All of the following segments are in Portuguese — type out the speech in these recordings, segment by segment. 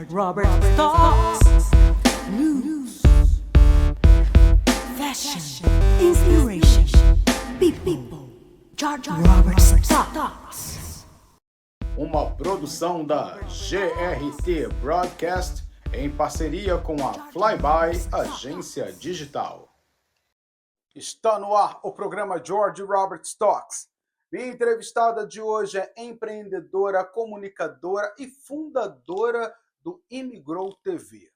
Robert Talks. News, fashion, inspiration, people. George Robert Talks. Uma produção da GRT Broadcast em parceria com a Flyby Agência Digital. Está no ar o programa George Robert Talks. Minha entrevistada de hoje é empreendedora, comunicadora e fundadora do Imigrou TV,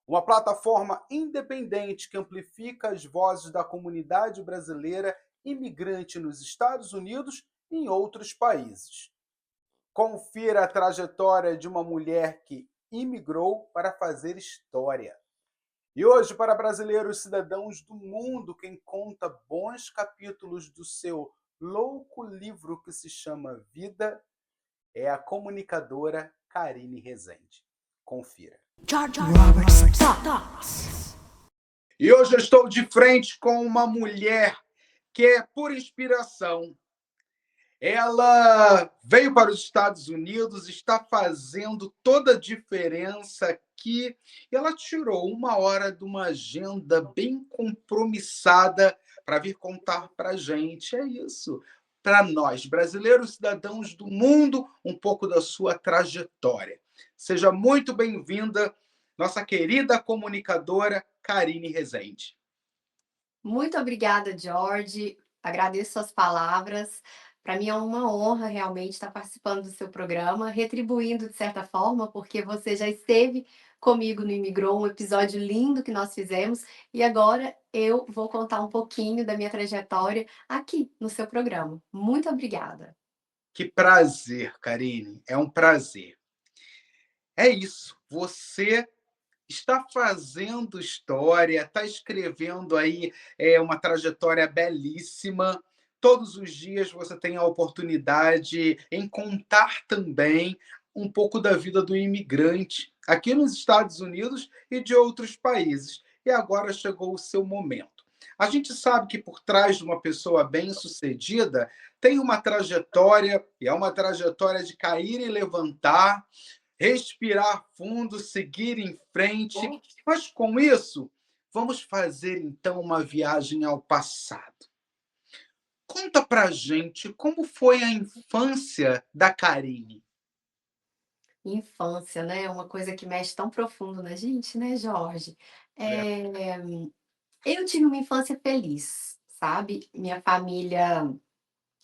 uma plataforma independente que amplifica as vozes da comunidade brasileira imigrante nos Estados Unidos e em outros países. Confira a trajetória de uma mulher que imigrou para fazer história. E hoje, para brasileiros cidadãos do mundo, quem conta bons capítulos do seu louco livro que se chama Vida é a comunicadora Karine Rezende. Confira. George Robert Talks. E hoje eu estou de frente com uma mulher que é por inspiração. Ela veio para os Estados Unidos, está fazendo toda a diferença aqui. E ela tirou uma hora de uma agenda bem compromissada para vir contar para a gente. É isso. Para nós, brasileiros, cidadãos do mundo, um pouco da sua trajetória. Seja muito bem-vinda, nossa querida comunicadora Karine Rezende. Muito obrigada, George. Agradeço suas palavras. Para mim é uma honra realmente estar participando do seu programa, retribuindo de certa forma, porque você já esteve comigo no Imigrou, um episódio lindo que nós fizemos, e agora eu vou contar um pouquinho da minha trajetória aqui no seu programa. Muito obrigada. Que prazer, Karine. É um prazer. É isso. Você está fazendo história, está escrevendo aí uma trajetória belíssima. Todos os dias você tem a oportunidade em contar também um pouco da vida do imigrante aqui nos Estados Unidos e de outros países. E agora chegou o seu momento. A gente sabe que por trás de uma pessoa bem-sucedida tem uma trajetória, e é uma trajetória de cair e levantar, respirar fundo, seguir em frente. Mas com isso, vamos fazer então uma viagem ao passado. Conta pra gente como foi a infância da Karine. Infância, né? Uma coisa que mexe tão profundo na gente, né, Jorge? É, Eu tive uma infância feliz, sabe? Minha família,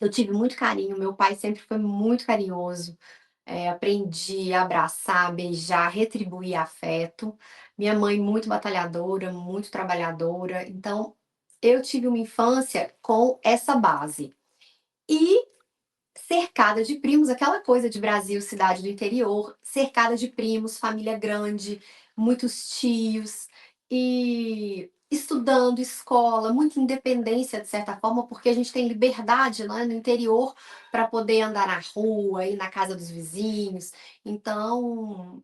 eu tive muito carinho, meu pai sempre foi muito carinhoso. Aprendi a abraçar, beijar, retribuir afeto. Minha mãe muito batalhadora, muito trabalhadora. Então, eu tive uma infância com essa base. E cercada de primos, aquela coisa de Brasil, cidade do interior, cercada de primos, família grande, muitos tios, e estudando, escola, muita independência de certa forma, porque a gente tem liberdade, né, no interior para poder andar na rua, ir na casa dos vizinhos. Então,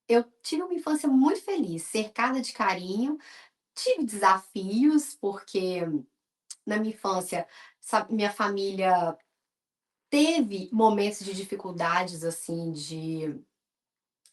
eu tive uma infância muito feliz, cercada de carinho, tive desafios, porque na minha infância, sabe, minha família teve momentos de dificuldades, assim, de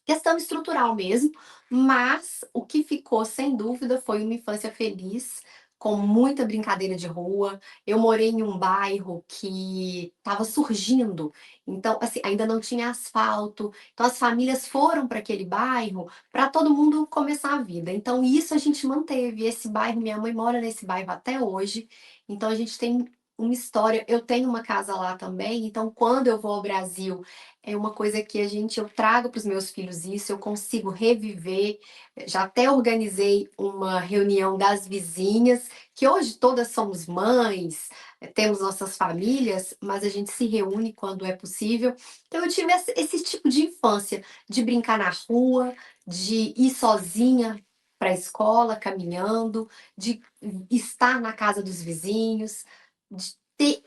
questão estrutural mesmo, mas o que ficou sem dúvida foi uma infância feliz, com muita brincadeira de rua. Eu morei em um bairro que estava surgindo, então, assim, ainda não tinha asfalto, então as famílias foram para aquele bairro para todo mundo começar a vida. Então isso a gente manteve, esse bairro, minha mãe mora nesse bairro até hoje, então a gente tem uma história. Eu tenho uma casa lá também, então quando eu vou ao Brasil, é uma coisa que eu trago para os meus filhos isso, eu consigo reviver. Já até organizei uma reunião das vizinhas, que hoje todas somos mães, temos nossas famílias, mas a gente se reúne quando é possível. Então eu tive esse tipo de infância, de brincar na rua, de ir sozinha para a escola, caminhando, de estar na casa dos vizinhos,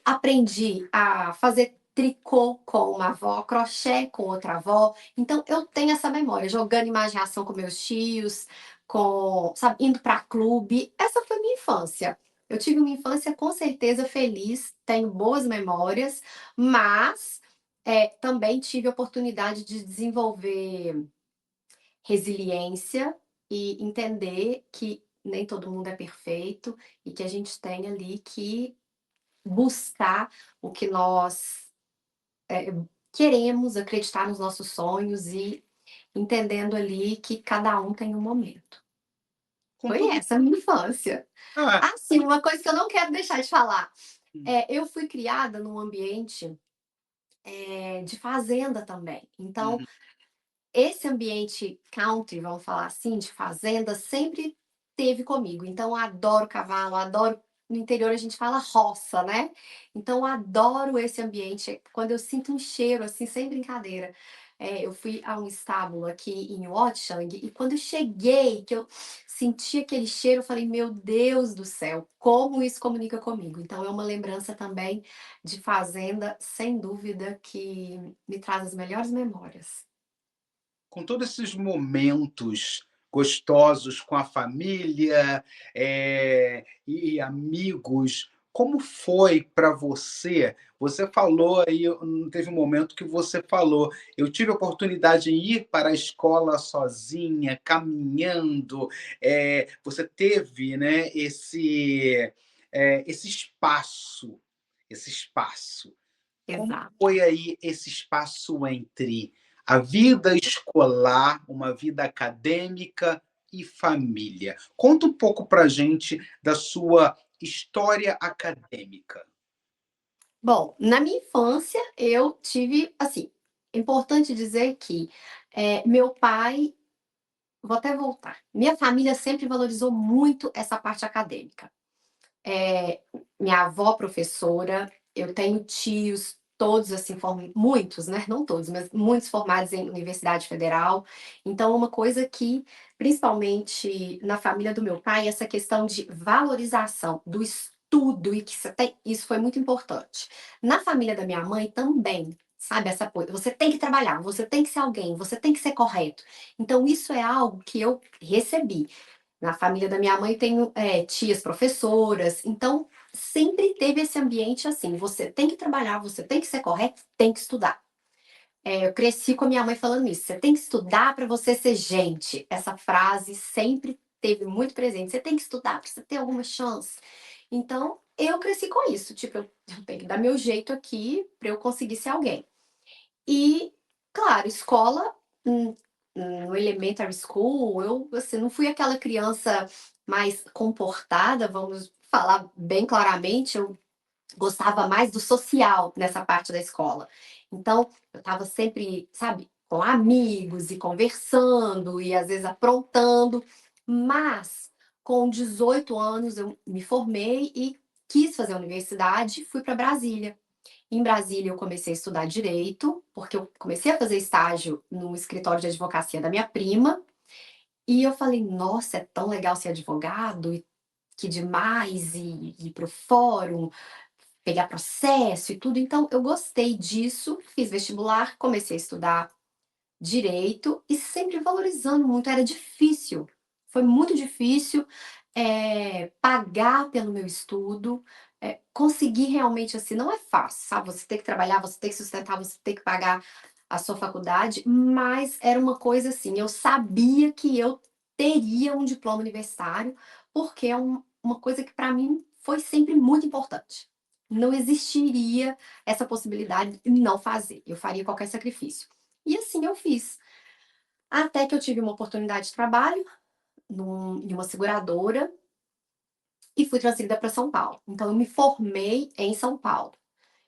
aprendi a fazer tricô com uma avó, crochê com outra avó. Então eu tenho essa memória, jogando imaginação com meus tios, sabe, indo para clube. Essa foi minha infância. Eu tive uma infância com certeza feliz, tenho boas memórias, mas também tive a oportunidade de desenvolver resiliência e entender que nem todo mundo é perfeito e que a gente tem ali que buscar o que nós, queremos, acreditar nos nossos sonhos e entendendo ali que cada um tem um momento. Com Foi tudo essa a minha infância. ah, Ah, sim, uma coisa que eu não quero deixar de falar, hum, eu fui criada num ambiente, de fazenda também, então uhum. esse ambiente country, vamos falar assim, de fazenda, sempre teve comigo. Então, eu adoro cavalo, adoro. No interior a gente fala roça, né? Então, eu adoro esse ambiente. Quando eu sinto um cheiro, assim, sem brincadeira. Eu fui a um estábulo aqui em Watchung e quando eu cheguei, que eu senti aquele cheiro, eu falei, meu Deus do céu, como isso comunica comigo? Então, é uma lembrança também de fazenda, sem dúvida, que me traz as melhores memórias. Com todos esses momentos gostosos com a família, e amigos, como foi para você? Você falou aí, teve um momento que você falou: "Eu tive a oportunidade de ir para a escola sozinha, caminhando", você teve, né, esse espaço, esse espaço. Como Exato. foi aí esse espaço entre a vida escolar, uma vida acadêmica e família? Conta um pouco pra gente da sua história acadêmica. Bom, na minha infância eu tive, assim, é importante dizer que, meu pai vou até voltar, minha família sempre valorizou muito essa parte acadêmica. Eh, Minha avó professora, eu tenho tios, todos assim muitos, né, não todos, mas muitos formados em universidade federal. Então uma coisa que, principalmente na família do meu pai, essa questão de valorização do estudo e que você tem isso foi muito importante. Na família da minha mãe também, sabe, essa coisa, você tem que trabalhar, você tem que ser alguém, você tem que ser correto. Então isso é algo que eu recebi. Na família da minha mãe tenho, tias professoras, então sempre teve esse ambiente assim, você tem que trabalhar, você tem que ser correto, tem que estudar. Eu cresci com a minha mãe falando isso, você tem que estudar para você ser gente. Essa frase sempre teve muito presente, você tem que estudar para você ter alguma chance. Então, eu cresci com isso, tipo, eu tenho que dar meu jeito aqui para eu conseguir ser alguém. E, claro, escola, no elementary school, eu, assim, não fui aquela criança mais comportada, vamos falar bem claramente, eu gostava mais do social nessa parte da escola. Então, eu estava sempre, sabe, com amigos e conversando e às vezes aprontando, mas com 18 anos eu me formei e quis fazer a universidade, fui para Brasília. Em Brasília, eu comecei a estudar direito, porque eu comecei a fazer estágio no escritório de advocacia da minha prima, e eu falei: "Nossa, é tão legal ser advogado, e que demais, e ir para o fórum, pegar processo e tudo". Então eu gostei disso, fiz vestibular, comecei a estudar direito e sempre valorizando muito, era difícil, foi muito difícil, pagar pelo meu estudo, conseguir realmente, assim, não é fácil, sabe, você tem que trabalhar, você tem que sustentar, você tem que pagar a sua faculdade, mas era uma coisa assim, eu sabia que eu teria um diploma universitário, porque é uma coisa que para mim foi sempre muito importante. Não existiria essa possibilidade de não fazer, eu faria qualquer sacrifício. E assim eu fiz. Até que eu tive uma oportunidade de trabalho em uma seguradora e fui transferida para São Paulo. Então eu me formei em São Paulo.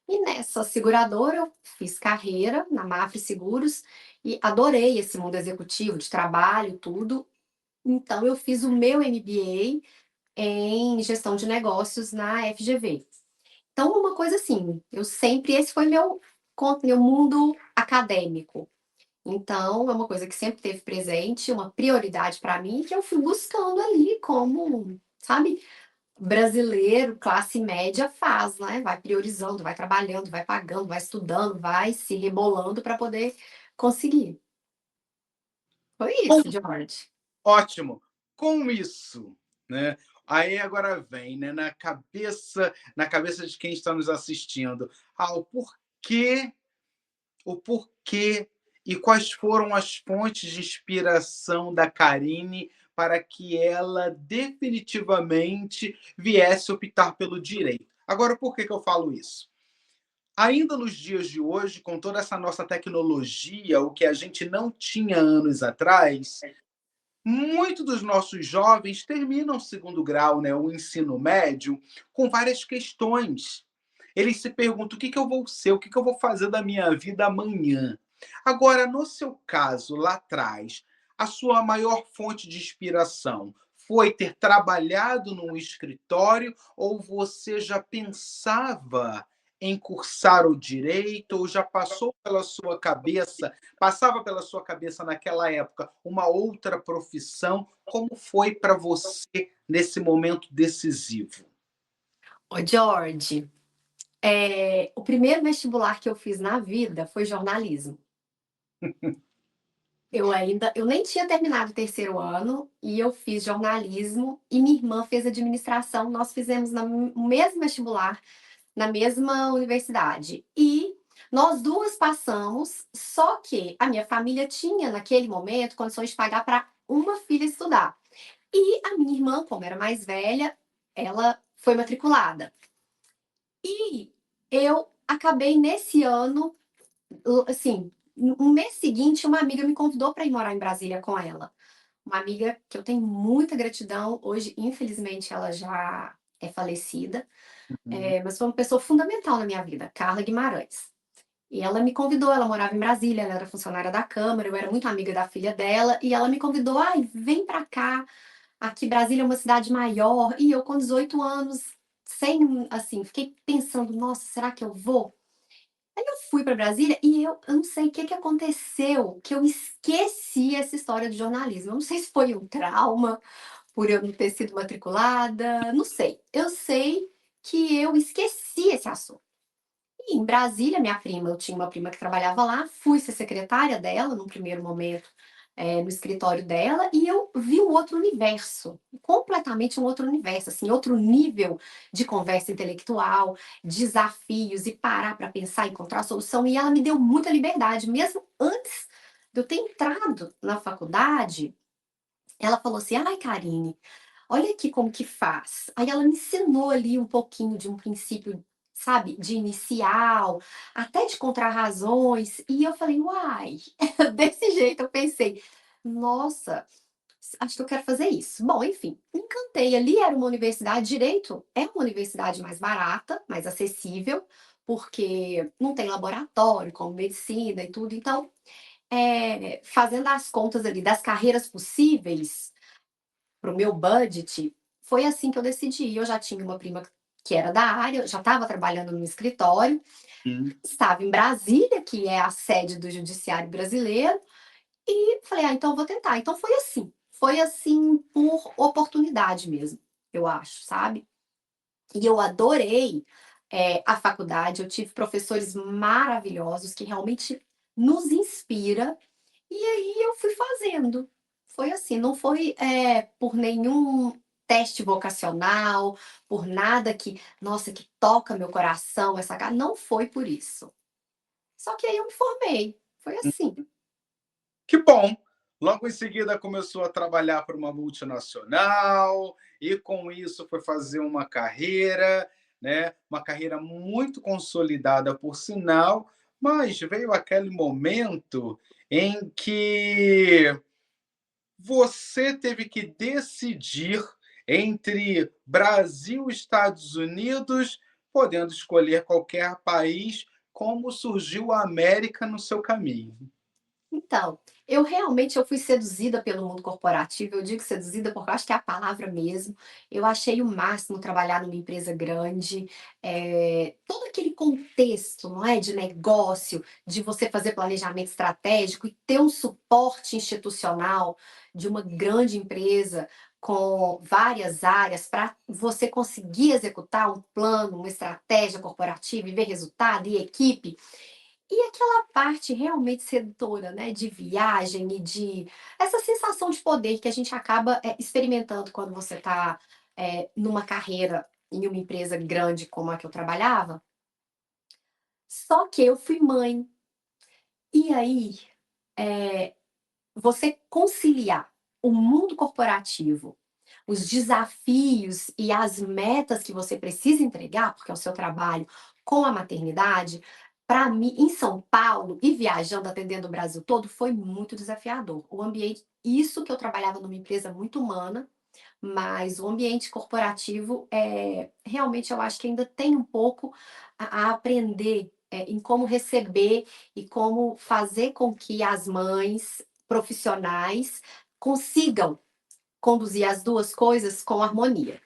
E nessa seguradora eu fiz carreira na Mafre Seguros e adorei esse mundo executivo de trabalho, tudo. Então eu fiz o meu MBA em gestão de negócios na FGV. Então uma coisa assim, eu sempre esse foi meu mundo acadêmico. Então, é uma coisa que sempre teve presente, uma prioridade para mim, que eu fui buscando ali como, sabe, brasileiro, classe média faz, né? Vai priorizando, vai trabalhando, vai pagando, vai estudando, vai se rebolando para poder conseguir. Foi Com isso, George. ótimo. Com isso, né, aí agora vem, né, na cabeça de quem está nos assistindo, o porquê E quais foram as fontes de inspiração da Carine para que ela definitivamente viesse optar pelo direito? Agora, por que eu falo isso? Ainda nos dias de hoje, com toda essa nossa tecnologia, o que a gente não tinha anos atrás, muitos dos nossos jovens terminam o segundo grau, né, o ensino médio, com várias questões. Eles se perguntam: o que eu vou ser, o que eu vou fazer da minha vida amanhã? Agora, no seu caso, lá atrás, a sua maior fonte de inspiração foi ter trabalhado num escritório ou você já pensava em cursar o direito ou já passava pela sua cabeça naquela época uma outra profissão? Como foi para você nesse momento decisivo? Ô, George, o primeiro vestibular que eu fiz na vida foi jornalismo. Eu nem tinha terminado o terceiro ano e eu fiz jornalismo e minha irmã fez administração. Nós fizemos no mesmo vestibular, na mesma universidade. E nós duas passamos, só que a minha família tinha, naquele momento, condições de pagar para uma filha estudar. E a minha irmã, como era mais velha, ela foi matriculada. E eu acabei nesse ano, assim, no mês seguinte, uma amiga me convidou para ir morar em Brasília com ela. Uma amiga que eu tenho muita gratidão. Hoje, infelizmente, ela já é falecida, Uhum. mas foi uma pessoa fundamental na minha vida, Carla Guimarães. E ela me convidou, ela morava em Brasília, ela era funcionária da Câmara, eu era muito amiga da filha dela, e ela me convidou: ai, vem pra cá, aqui Brasília é uma cidade maior. E eu com 18 anos, sem, assim, fiquei pensando: nossa, será que eu vou? Aí eu fui para Brasília e eu não sei o que que aconteceu, que eu esqueci essa história de jornalismo. Eu não sei se foi um trauma, por eu não ter sido matriculada, não sei. Eu sei que eu esqueci esse assunto. E em Brasília, minha prima, eu tinha uma prima que trabalhava lá, fui ser secretária dela num primeiro momento, no escritório dela, e eu vi um outro universo, completamente um outro universo, assim, outro nível de conversa intelectual, desafios e parar para pensar, encontrar solução. E ela me deu muita liberdade, mesmo antes de eu ter entrado na faculdade. Ela falou assim: ai, Karine, olha aqui como que faz. Aí ela me ensinou ali um pouquinho de um princípio, sabe, de inicial, até de contrarrazões. E eu falei: uai, desse jeito eu pensei: nossa, acho que eu quero fazer isso. Bom, enfim, me encantei. Ali era uma universidade, direito é uma universidade mais barata, mais acessível, porque não tem laboratório como medicina e tudo. Então, fazendo as contas ali das carreiras possíveis para o meu budget, foi assim que eu decidi. Eu já tinha uma prima que era da área, já estava trabalhando no escritório, estava em Brasília, que é a sede do judiciário brasileiro, e falei: ah, então eu vou tentar. Então foi assim por oportunidade mesmo, eu acho, sabe? E eu adorei, a faculdade, eu tive professores maravilhosos que realmente nos inspira, e aí eu fui fazendo. Foi assim, não foi, por nenhum teste vocacional, por nada que, nossa, que toca meu coração, essa ca não foi por isso. Só que aí eu me formei, foi assim. Que bom! Logo em seguida começou a trabalhar para uma multinacional e com isso foi fazer uma carreira, né? Uma carreira muito consolidada, por sinal, mas veio aquele momento em que você teve que decidir entre Brasil e Estados Unidos, podendo escolher qualquer país. Como surgiu a América no seu caminho? Então, eu fui seduzida pelo mundo corporativo. Eu digo seduzida porque eu acho que é a palavra mesmo. Eu achei o máximo trabalhar numa empresa grande, todo aquele contexto, não é, de negócio, de você fazer planejamento estratégico e ter um suporte institucional de uma grande empresa com várias áreas para você conseguir executar um plano, uma estratégia corporativa e ver resultado e equipe. E aquela parte realmente sedutora, né, de viagem e de essa sensação de poder que a gente acaba, experimentando quando você está, numa carreira em uma empresa grande como a que eu trabalhava. Só que eu fui mãe. E aí, você conciliar o mundo corporativo, os desafios e as metas que você precisa entregar, porque é o seu trabalho, com a maternidade, para mim, em São Paulo e viajando, atendendo o Brasil todo, foi muito desafiador. O ambiente, isso que eu trabalhava numa empresa muito humana, mas o ambiente corporativo, realmente eu acho que ainda tem um pouco a aprender, em como receber e como fazer com que as mães profissionais consigam conduzir as 2 coisas com harmonia.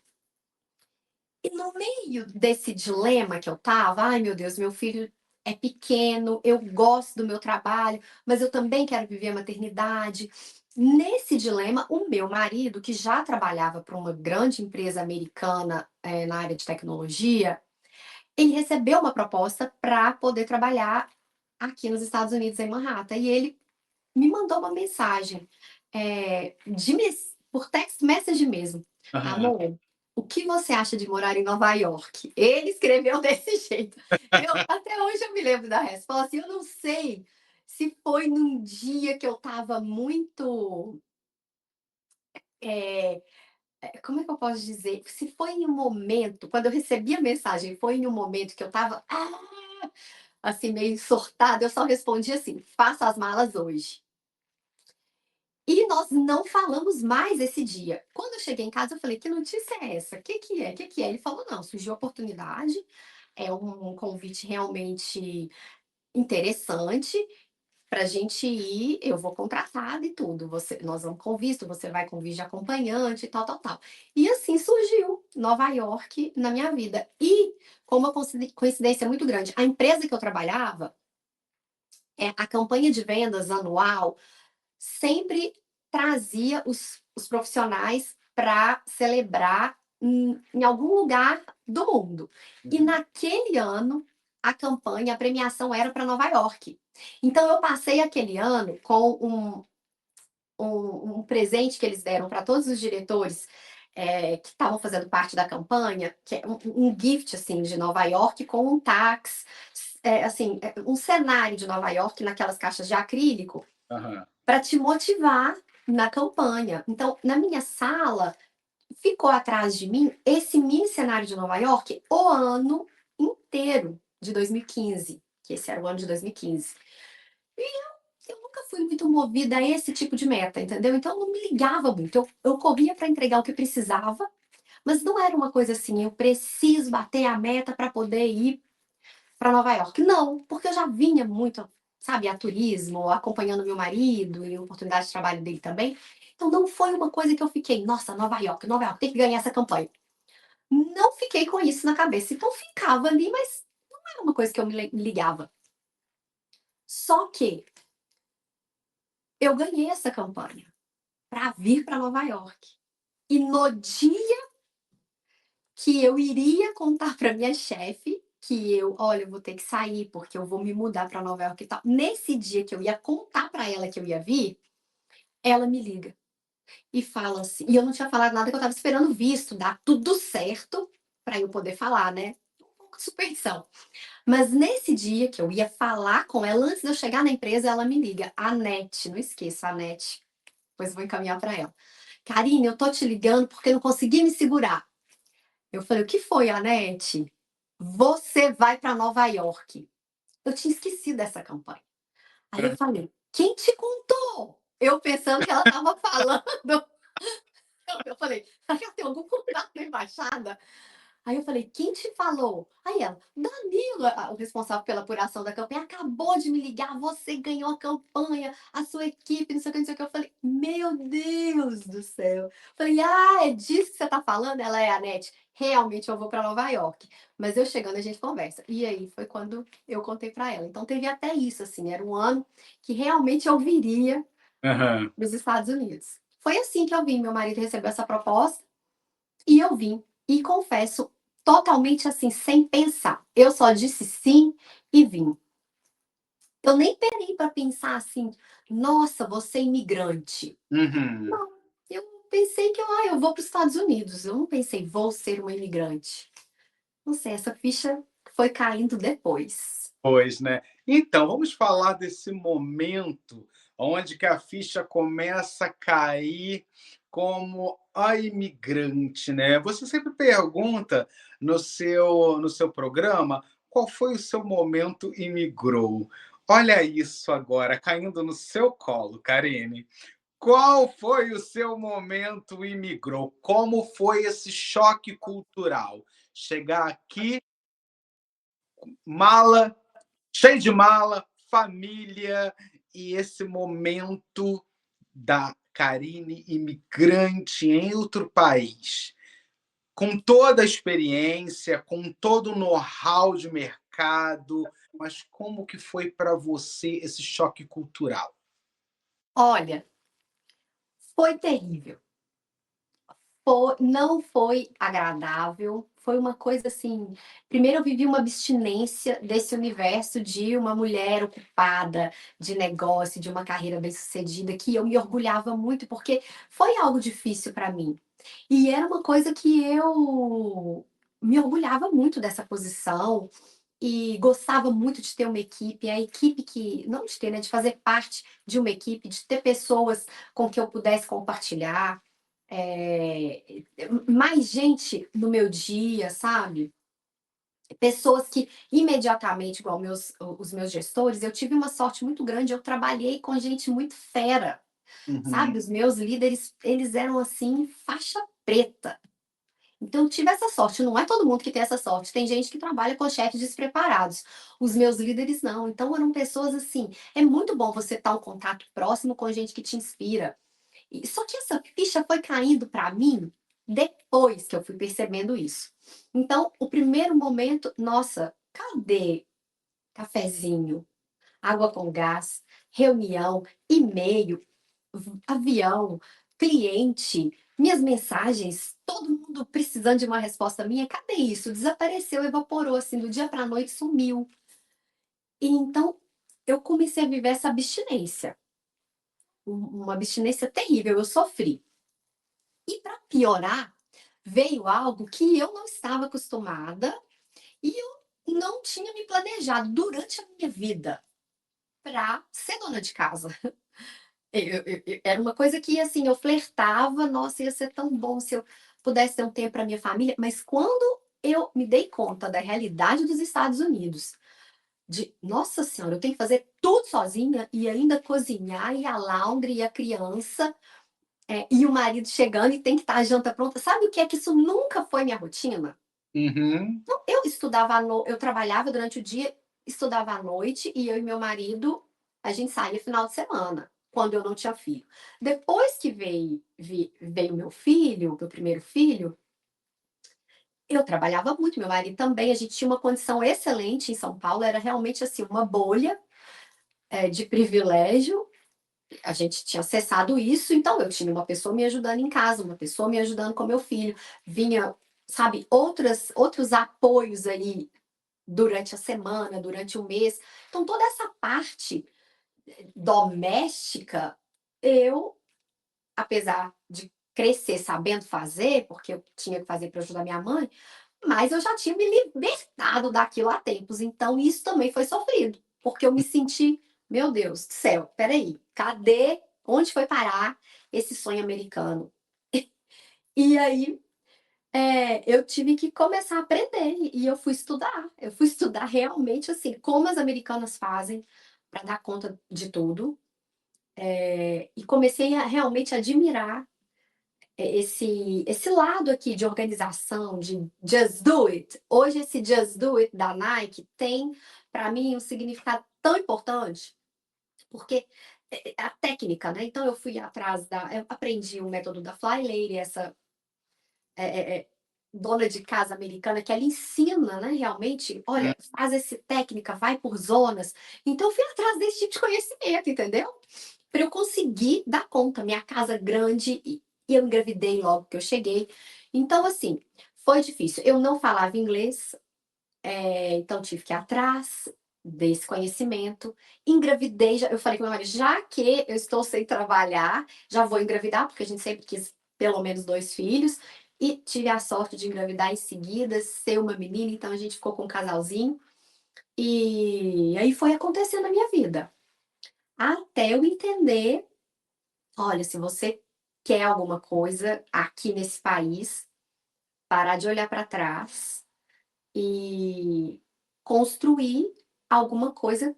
E no meio desse dilema que eu estava, "Ai meu Deus, meu filho é pequeno, eu gosto do meu trabalho, mas eu também quero viver a maternidade". Nesse dilema, o meu marido, que já trabalhava para uma grande empresa americana, na área de tecnologia, ele recebeu uma proposta para poder trabalhar aqui nos Estados Unidos, em Manhattan, e ele me mandou uma mensagem, de por text message mesmo: Aham. "Amor, o que você acha de morar em Nova York?". Ele escreveu desse jeito. Até hoje eu me lembro da resposta e eu não sei se foi num dia que eu estava muito, eh, como é que eu posso dizer? Se foi em um momento, quando eu recebi a mensagem, foi em um momento que eu estava, assim, meio surtada, eu só respondi assim: "Faça as malas hoje". E nós não falamos mais esse dia. Quando eu cheguei em casa, eu falei: "Que notícia é essa? Que é? Que é?". Ele falou: "Não, surgiu a oportunidade, é um convite realmente interessante pra gente ir, eu vou contratada e tudo, nós vamos com visto, você vai com visto de acompanhante e tal, tal, tal". E assim surgiu Nova York na minha vida. E, com uma coincidência muito grande, a empresa que eu trabalhava, a campanha de vendas anual sempre trazia os profissionais para celebrar em algum lugar do mundo. E Uhum. naquele ano, a premiação era para Nova York. Então eu passei aquele ano com um presente que eles deram para todos os diretores, que estavam fazendo parte da campanha, que é um gift, assim, de Nova York com um táxi, assim, um cenário de Nova York naquelas caixas de acrílico, Aham. para te motivar na campanha. Então, na minha sala, ficou atrás de mim esse mini cenário de Nova York o ano inteiro de 2015, que esse era o ano de 2015. E eu nunca fui muito movida a esse tipo de meta, entendeu? Então eu não me ligava muito. Eu corria para entregar o que precisava, mas não era uma coisa assim, eu preciso bater a meta para poder ir para Nova York. Não, porque eu já vinha muito, sabe, a turismo, acompanhando meu marido e oportunidade de trabalho dele também. Então não foi uma coisa que eu fiquei, nossa, Nova York, tem que ganhar essa campanha. Não fiquei com isso na cabeça. Então ficava ali, mas não era uma coisa que eu me ligava. Só que eu ganhei essa campanha para vir para Nova York. E no dia que eu iria contar para minha chefe que olha, eu vou ter que sair porque eu vou me mudar para Nova York e tal. Nesse dia que eu ia contar para ela que eu ia vir, ela me liga e fala assim, e eu não tinha falado nada, que eu estava esperando o visto, dar tudo certo para eu poder falar, né? Um pouco de superstição. Mas nesse dia que eu ia falar com ela, antes de eu chegar na empresa, ela me liga, a Nete, não esqueça, a Nete, depois eu vou encaminhar para ela. Karine, eu tô te ligando porque eu não consegui me segurar. Eu falei: "O que foi, Anete?". "Você vai para Nova York". Eu tinha esquecido dessa campanha. Aí eu falei: "Quem te contou?". Eu pensando que ela estava falando, eu falei: "Será que ela tem algum contato na embaixada?". Aí eu falei: "Quem te falou?". Aí ela: "Danilo, o responsável pela apuração da campanha, acabou de me ligar, você ganhou a campanha, a sua equipe, não sei o que, não sei o que". Eu falei: "Meu Deus do céu". Falei: "Ah, é disso que você tá falando?". Ela: "É, Anete, realmente eu vou para Nova York, mas eu chegando a gente conversa". E aí foi quando eu contei para ela. Então teve até isso, assim, era um ano que realmente eu viria Aham. para os Estados Unidos. Foi assim que eu vim, meu marido recebeu essa proposta e eu vim. E confesso, totalmente assim, sem pensar. Eu só disse sim e vim. Eu nem parei para pensar assim: "Nossa, vou ser imigrante". Uhum. Não, eu pensei que eu vou para os Estados Unidos". Eu não pensei: "Vou ser uma imigrante". Não sei, essa ficha foi caindo depois. Pois, né. Então, vamos falar desse momento onde que a ficha começa a cair como a imigrante, né. Você sempre pergunta no seu programa, qual foi o seu momento imigrou. Olha isso agora, caindo no seu colo, Karine. Qual foi o seu momento imigrou? Como foi esse choque cultural? Chegar aqui, mala, cheio de mala, família, e esse momento da Karine imigrante em outro país, com toda a experiência, com todo o know-how de mercado, mas como que foi para você esse choque cultural? Olha, foi terrível. Não foi agradável, foi uma coisa assim, primeiro eu vivi uma abstinência desse universo de uma mulher ocupada, de negócio, de uma carreira bem-sucedida, que eu me orgulhava muito, porque foi algo difícil para mim. E era uma coisa que eu me orgulhava muito dessa posição e gostava muito de ter uma equipe, a equipe que não de ter, né, de fazer parte de uma equipe, de ter pessoas com que eu pudesse compartilhar. Mais gente no meu dia, sabe? Pessoas que imediatamente, igual os meus gestores, eu tive uma sorte muito grande, eu trabalhei com gente muito fera, sabe? Uhum, Os meus líderes, eles eram assim, faixa preta. Então, eu tive essa sorte. Não é todo mundo que tem essa sorte. Tem gente que trabalha com chefes despreparados. Os meus líderes não. Então, eram pessoas assim. É muito bom você estar em contato próximo com gente que te inspira. Só que essa ficha foi caindo para mim depois que eu fui percebendo isso. Então, o primeiro momento, nossa, cadê cafezinho, água com gás, reunião, e-mail, avião, cliente, minhas mensagens, todo mundo precisando de uma resposta minha, cadê isso? Desapareceu, evaporou assim, do dia para a noite sumiu. E então eu comecei a viver essa abstinência, uma abstinência terrível, eu sofri. E para piorar, veio algo que eu não estava acostumada e eu não tinha me planejado durante a minha vida para ser dona de casa. Era uma coisa que, assim, eu flertava, nossa, ia ser tão bom se eu pudesse ter um tempo para minha família, mas quando eu me dei conta da realidade dos Estados Unidos, de, nossa senhora, eu tenho que fazer tudo sozinha e ainda cozinhar e a laundry e a criança, e o marido chegando e tem que estar a janta pronta. Sabe o que é que isso nunca foi minha rotina? uhum. Então, eu trabalhava durante o dia, estudava à noite e eu e meu marido, a gente saía final de semana, quando eu não tinha filho. Depois que veio meu filho, meu primeiro filho, eu trabalhava muito, meu marido também, a gente tinha uma condição excelente em São Paulo, era realmente assim, uma bolha, de privilégio. A gente tinha acessado isso, então eu tinha uma pessoa me ajudando em casa, uma pessoa me ajudando com meu filho, vinha, sabe, outros apoios aí durante a semana, durante o mês. Então, toda essa parte doméstica, eu, apesar de crescer sabendo fazer, porque eu tinha que fazer para ajudar minha mãe, mas eu já tinha me libertado daquilo há tempos. Então, isso também foi sofrido, porque eu me senti, meu Deus do céu, peraí, cadê? Onde foi parar esse sonho americano? E aí, eu tive que começar a aprender e eu fui estudar. Eu fui estudar realmente, assim, como as americanas fazem para dar conta de tudo, e comecei a realmente admirar, esse lado aqui de organização, de just do it. Hoje esse just do it da Nike tem, para mim, um significado tão importante, porque, a técnica, né, então eu aprendi o método da Fly Lady, essa é, é, dona de casa americana que ela ensina, né, realmente, olha, faz essa técnica, vai por zonas. Então, eu fui atrás desse tipo de conhecimento, entendeu? Para eu conseguir dar conta. Minha casa grande e eu engravidei logo que eu cheguei. Então, assim, foi difícil. Eu não falava inglês, então tive que ir atrás desse conhecimento. Engravidei, eu falei com meu marido, já que eu estou sem trabalhar, já vou engravidar, porque a gente sempre quis pelo menos 2 filhos. E tive a sorte de engravidar em seguida, ser uma menina, então a gente ficou com um casalzinho. E aí foi acontecendo a minha vida. até eu entender, olha, se você quer alguma coisa aqui nesse país, parar de olhar para trás e construir alguma coisa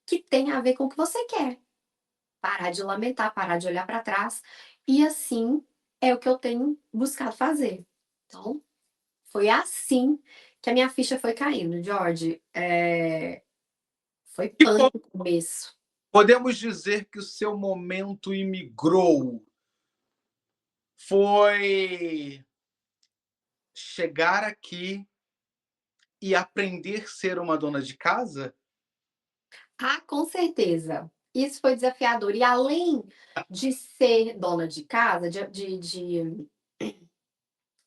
que tenha a ver com o que você quer. Parar de lamentar, parar de olhar para trás, e assim é o que eu tenho buscado fazer. Então, foi assim que a minha ficha foi caindo, Jorge. Foi E punk no começo. podemos dizer que o seu momento imigrou foi chegar aqui e aprender a ser uma dona de casa? Ah, com certeza. Isso foi desafiador. E além de ser dona de casa,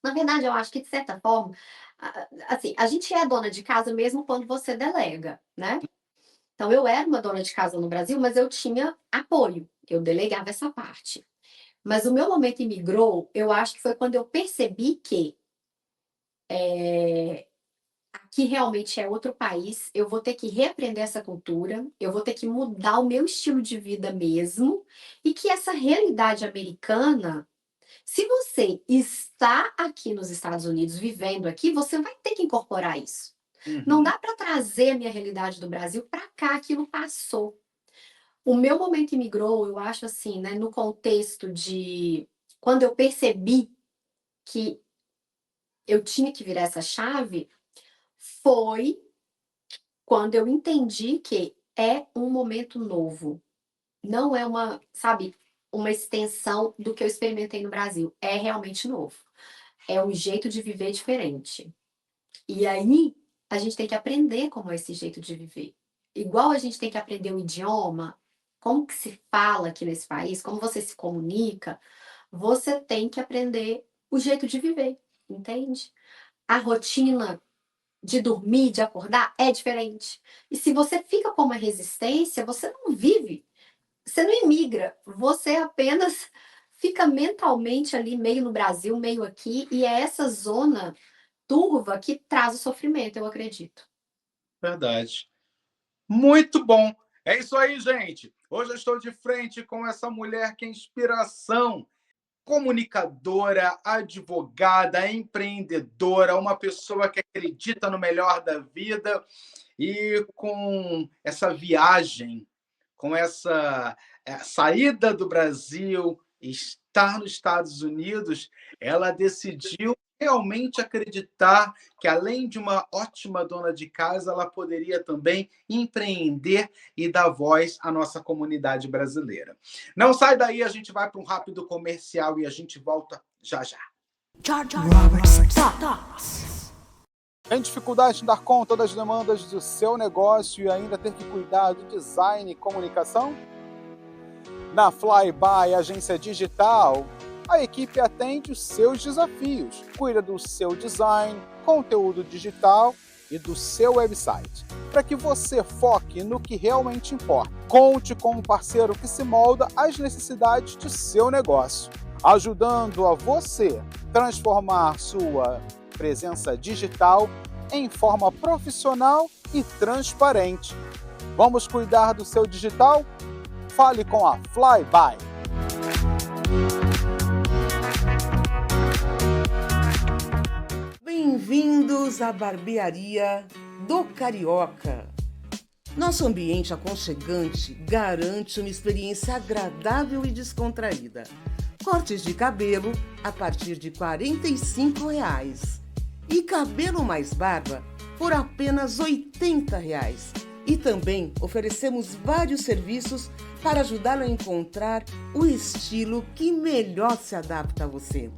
na verdade, eu acho que de certa forma, assim, a gente é dona de casa mesmo quando você delega, né. Então eu era uma dona de casa no Brasil, mas eu tinha apoio, eu delegava essa parte. Mas o meu momento imigrou, eu acho que foi quando eu percebi que, aqui realmente é outro país, eu vou ter que reaprender essa cultura, eu vou ter que mudar o meu estilo de vida mesmo, e que essa realidade americana, se você está aqui nos Estados Unidos, vivendo aqui, você vai ter que incorporar isso. Não Uhum. dá para trazer a minha realidade do Brasil para cá, aquilo passou. O meu momento imigrou, eu acho assim, né, no contexto de quando eu percebi que eu tinha que virar essa chave, foi quando eu entendi que é um momento novo. Não é uma, sabe, uma extensão do que eu experimentei no Brasil. É realmente novo. É um jeito de viver diferente. E aí, a gente tem que aprender como é esse jeito de viver. Igual a gente tem que aprender o idioma, como que se fala aqui nesse país, como você se comunica, você tem que aprender o jeito de viver, entende? A rotina de dormir, de acordar é diferente. E se você fica com uma resistência, você não vive, você não imigra, você apenas fica mentalmente ali, meio no Brasil, meio aqui, e é essa zona turva que traz o sofrimento, eu acredito. Verdade. Muito bom. É isso aí, gente. Hoje eu estou de frente com essa mulher que é inspiração, comunicadora, advogada, empreendedora, uma pessoa que acredita no melhor da vida e com essa viagem, com essa saída do Brasil, estar nos Estados Unidos, ela decidiu realmente acreditar que, além de uma ótima dona de casa, ela poderia também empreender e dar voz à nossa comunidade brasileira. Não sai daí, a gente vai para um rápido comercial e a gente volta já já. George Robert's thoughts. Tem dificuldade em dar conta das demandas do seu negócio e ainda ter que cuidar do design e comunicação? Na Flyby Agência Digital, a equipe atende os seus desafios, cuida do seu design, conteúdo digital e do seu website, para que você foque no que realmente importa. Conte com um parceiro que se molda às necessidades do seu negócio, ajudando a você transformar sua presença digital em forma profissional e transparente. Vamos cuidar do seu digital? Fale com a Flyby. Bem-vindos à barbearia do Carioca. Nosso ambiente aconchegante garante uma experiência agradável e descontraída. Cortes de cabelo a partir de R$ 45 e cabelo mais barba por apenas R$ 80. E também oferecemos vários serviços para ajudá-lo a encontrar o estilo que melhor se adapta a você.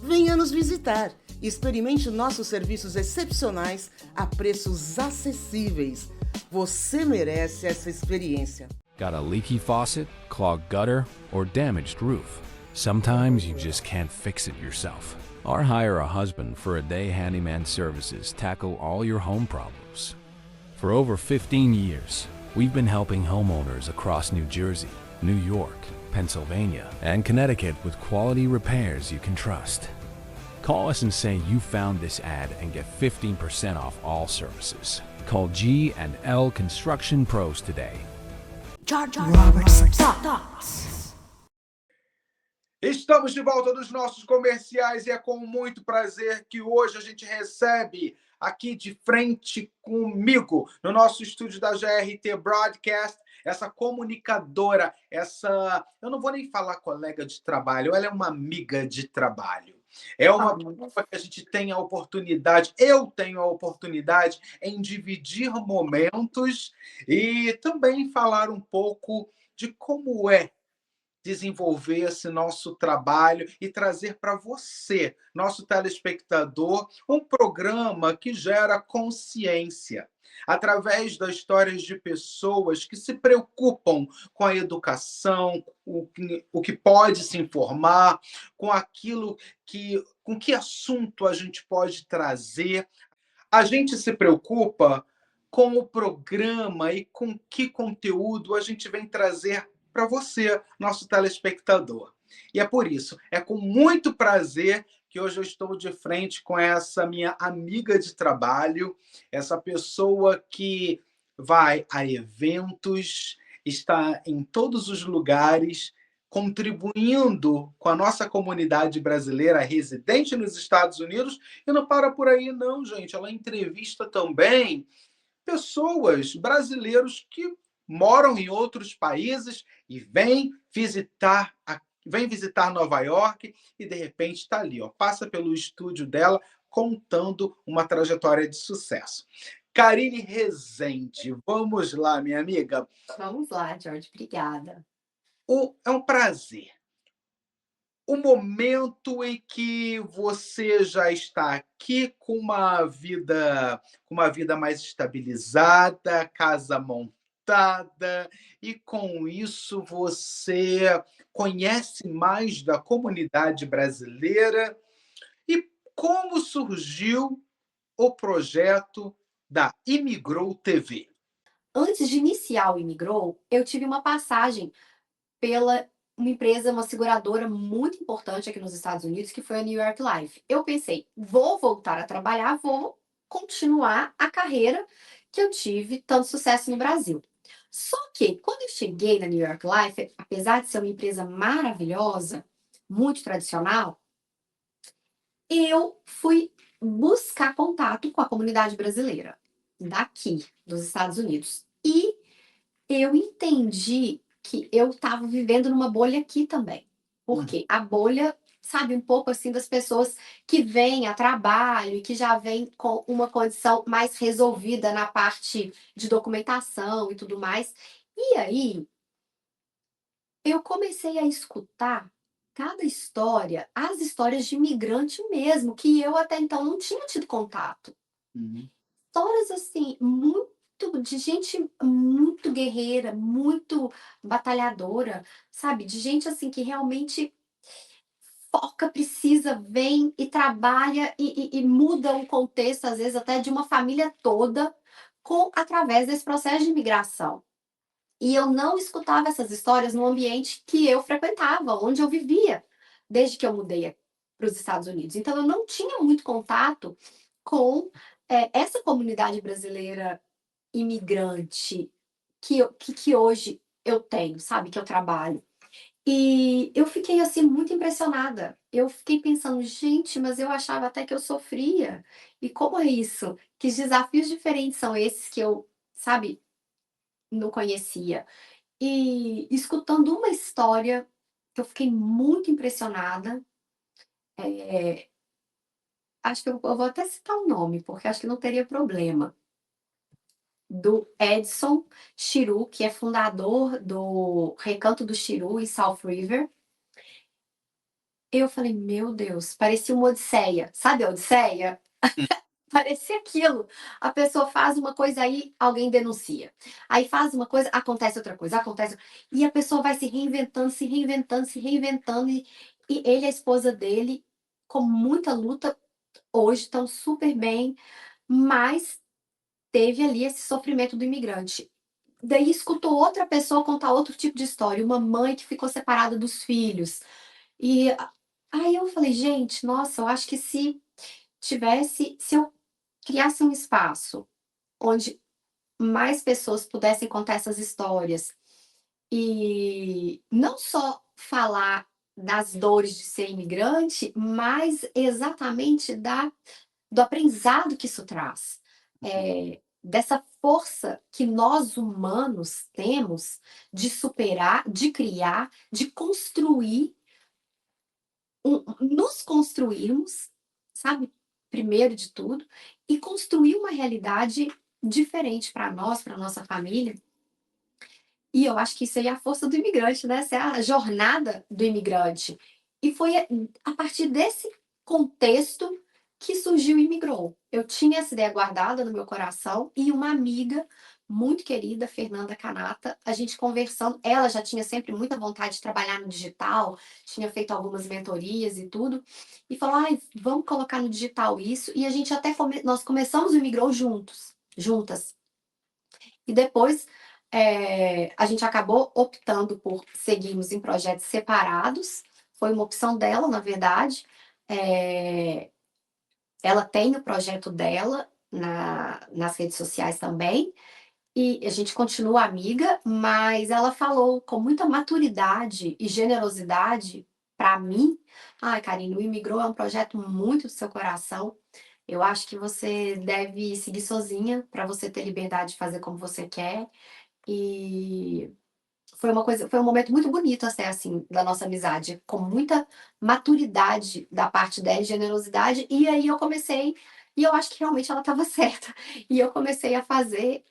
Venha nos visitar e experimente nossos serviços excepcionais a preços acessíveis. Você merece essa experiência. Got a leaky faucet, clogged gutter, or damaged roof? Sometimes you just can't fix it yourself. Or hire a husband for a day handyman services tackle all your home problems. For over 15 years, we've been helping homeowners across New Jersey, New York, Pennsylvania, and Connecticut with quality repairs you can trust. Call us and say you found this ad and get 15% off all services. Call G&L Construction Pros today. Robert's Thoughts. Estamos de volta nos nossos comerciais e é com muito prazer que hoje a gente recebe aqui de frente comigo, no nosso estúdio da GRT Broadcast, essa comunicadora, eu não vou nem falar colega de trabalho, ela é uma amiga de trabalho. É uma pessoa que a gente tem a oportunidade, eu tenho a oportunidade em dividir momentos e também falar um pouco de como é desenvolver esse nosso trabalho e trazer para você, nosso telespectador, um programa que gera consciência. Através das histórias de pessoas que se preocupam com a educação, o que pode se informar, com aquilo com que assunto a gente pode trazer. A gente se preocupa com o programa e com que conteúdo a gente vem trazer para você, nosso telespectador. E é por isso, é com muito prazer que hoje eu estou de frente com essa minha amiga de trabalho, essa pessoa que vai a eventos, está em todos os lugares, contribuindo com a nossa comunidade brasileira residente nos Estados Unidos. E não para por aí, não, gente. Ela entrevista também pessoas, brasileiros que moram em outros países e vem visitar Nova York e de repente está ali, ó, passa pelo estúdio dela contando uma trajetória de sucesso. Karine Rezende, vamos lá, minha amiga. Vamos lá, Jorge, obrigada. É um prazer. O momento em que você já está aqui com uma vida mais estabilizada, casa montada, e com isso você conhece mais da comunidade brasileira. E como surgiu o projeto da Imigrou TV? Antes de iniciar o Imigrou, eu tive uma passagem pela uma empresa, uma seguradora muito importante aqui nos Estados Unidos, que foi a New York Life. Eu pensei, vou voltar a trabalhar, vou continuar a carreira que eu tive tanto sucesso no Brasil. Só que, quando eu cheguei na New York Life, apesar de ser uma empresa maravilhosa, muito tradicional, eu fui buscar contato com a comunidade brasileira daqui, dos Estados Unidos. E eu entendi que eu estava vivendo numa bolha aqui também. Porque a bolha, sabe, um pouco assim das pessoas que vêm a trabalho e que já vêm com uma condição mais resolvida na parte de documentação e tudo mais. E aí, eu comecei a escutar cada história, as histórias de imigrante mesmo, que eu até então não tinha tido contato. Uhum. Histórias assim, muito de gente muito guerreira, muito batalhadora, sabe? De gente assim que realmente foca, precisa, vem e trabalha e muda o contexto, às vezes até de uma família toda, através desse processo de imigração. E eu não escutava essas histórias no ambiente que eu frequentava, onde eu vivia, desde que eu mudei para os Estados Unidos. Então eu não tinha muito contato com essa comunidade brasileira imigrante que hoje eu tenho, sabe, que eu trabalho. E eu fiquei, assim, muito impressionada. Eu fiquei pensando: "Gente, mas eu achava até que eu sofria. E como é isso? Que desafios diferentes são esses que eu, sabe, não conhecia?". E escutando uma história, eu fiquei muito impressionada, eh, acho que eu vou até citar o nome, porque acho que não teria problema. Do Edson Chiru, que é fundador do Recanto do Chiru em South River. Eu falei: "Meu Deus", parecia uma odisseia, sabe a odisseia? Parecia aquilo. A pessoa faz uma coisa, aí alguém denuncia. Aí faz uma coisa, acontece outra coisa, acontece e a pessoa vai se reinventando, se reinventando, se reinventando e ele e a esposa dele, com muita luta, hoje estão super bem, mas teve ali esse sofrimento do imigrante. Daí escutou outra pessoa contar outro tipo de história, uma mãe que ficou separada dos filhos. E aí eu falei: "Gente, nossa, eu acho que se eu criasse um espaço onde mais pessoas pudessem contar essas histórias, E não só falar das dores de ser imigrante, mas exatamente do aprendizado que isso traz. Dessa força que nós humanos temos de superar, de criar, de construir, nos construirmos, sabe, primeiro de tudo, e construir uma realidade diferente para nós, para nossa família. E eu acho que isso aí é a força do imigrante, né? Essa é a jornada do imigrante. E foi a partir desse contexto que surgiu o Imigrou. Eu tinha essa ideia guardada no meu coração e uma amiga muito querida, Fernanda Canata, a gente conversando, ela já tinha sempre muita vontade de trabalhar no digital, tinha feito algumas mentorias e tudo, e falou, ai, vamos colocar no digital isso, e a gente até, nós começamos o Imigrou juntas. E depois a gente acabou optando por seguirmos em projetos separados. Foi uma opção dela, na verdade. Ela tem o projeto dela nas redes sociais também. E a gente continua amiga, mas ela falou com muita maturidade e generosidade para mim. Ai, Karine, o Imigrou é um projeto muito do seu coração. Eu acho que você deve seguir sozinha para você ter liberdade de fazer como você quer. E foi um momento muito bonito, assim, da nossa amizade, com muita maturidade da parte dela, e generosidade. E aí eu comecei, e eu acho que realmente ela estava certa. E eu comecei a fazer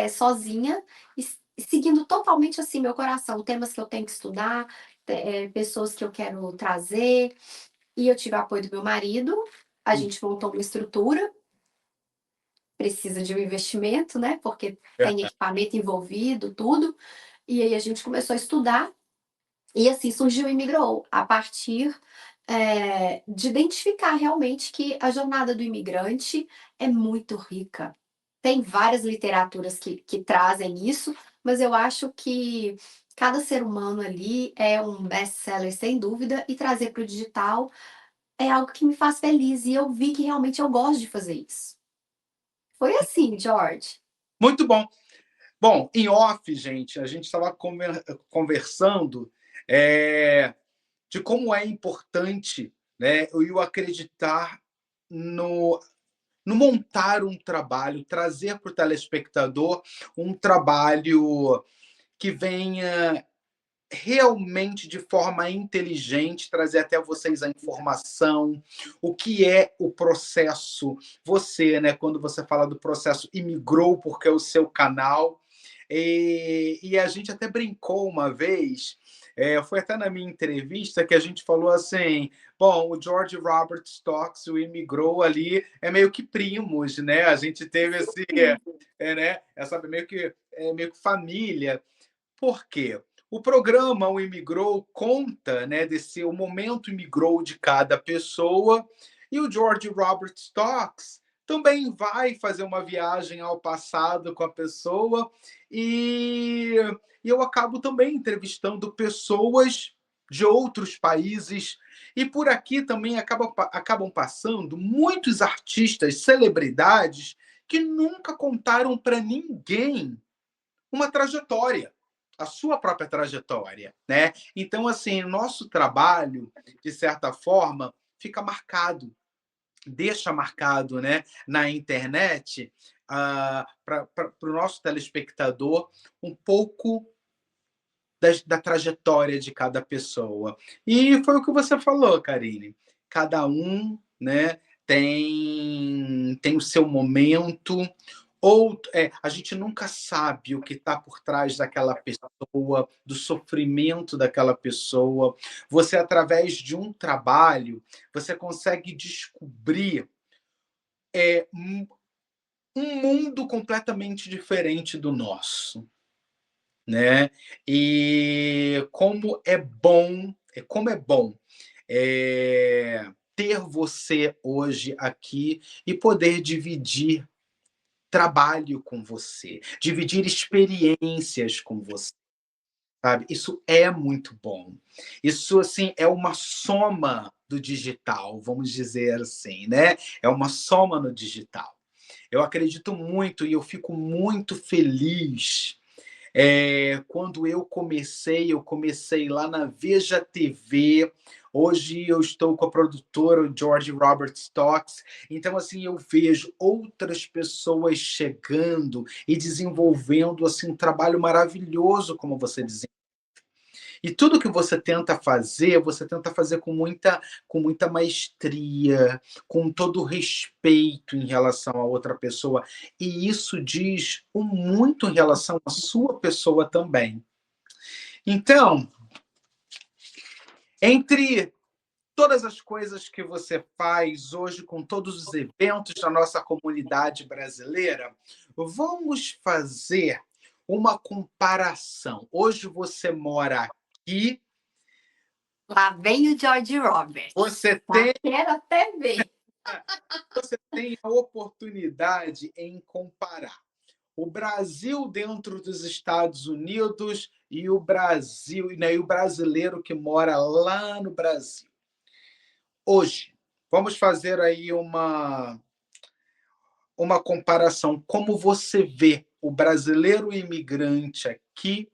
sozinha, e seguindo totalmente assim meu coração, temas que eu tenho que estudar, pessoas que eu quero trazer. E eu tive o apoio do meu marido, a gente montou uma estrutura, precisa de um investimento, né? Porque tem equipamento envolvido, tudo. E aí a gente começou a estudar e assim surgiu o Imigrou, a partir de identificar realmente que a jornada do imigrante é muito rica. Tem várias literaturas que trazem isso, mas eu acho que cada ser humano ali é um best-seller sem dúvida, e trazer para o digital é algo que me faz feliz, e eu vi que realmente eu gosto de fazer isso. Foi assim, George. Muito bom. Bom, em off, gente, a gente estava conversando de como é importante, né, eu acreditar no montar um trabalho, trazer para o telespectador um trabalho que venha realmente de forma inteligente, trazer até vocês a informação, o que é o processo. Você, né, quando você fala do processo Imigrou, porque é o seu canal, e a gente até brincou uma vez, foi até na minha entrevista que a gente falou assim, bom, o George Robert Stocks, o Imigrou ali, é meio que primos, né? A gente teve esse, né, essa meio que família. Por quê? O programa O Imigrou conta, né, desse o momento imigrou de cada pessoa, e o George Robert Stocks também vai fazer uma viagem ao passado com a pessoa, e eu acabo também entrevistando pessoas de outros países, e por aqui também acabam passando muitos artistas, celebridades, que nunca contaram para ninguém uma trajetória, a sua própria trajetória, né? Então, assim, o nosso trabalho, de certa forma, fica marcado, deixa marcado, né, na internet, para o nosso telespectador, um pouco da trajetória de cada pessoa. E foi o que você falou, Karine. Cada um, né, tem o seu momento, ou a gente nunca sabe o que está por trás daquela pessoa, do sofrimento daquela pessoa. Você, através de um trabalho, você consegue descobrir um mundo completamente diferente do nosso, né? E como é bom ter você hoje aqui e poder dividir trabalho com você, dividir experiências com você, sabe? Isso é muito bom. Isso, assim, é uma soma do digital, vamos dizer assim, né? É uma soma no digital. Eu acredito muito e eu fico muito feliz Quando eu comecei lá na Veja TV. Hoje eu estou com a produtora, o George Robert Stocks. Então, assim, eu vejo outras pessoas chegando e desenvolvendo assim um trabalho maravilhoso, como você dizia. E tudo que você tenta fazer com muita maestria, com todo respeito em relação à outra pessoa. E isso diz muito em relação à sua pessoa também. Então, entre todas as coisas que você faz hoje, com todos os eventos da nossa comunidade brasileira, vamos fazer uma comparação. Hoje você mora aqui, Lá vem o George Roberts. você Tá? Quero até ver. tem a oportunidade em comparar o Brasil dentro dos Estados Unidos e o Brasil, né, e o brasileiro que mora lá no Brasil. Hoje, vamos fazer aí uma comparação. Como você vê o brasileiro imigrante aqui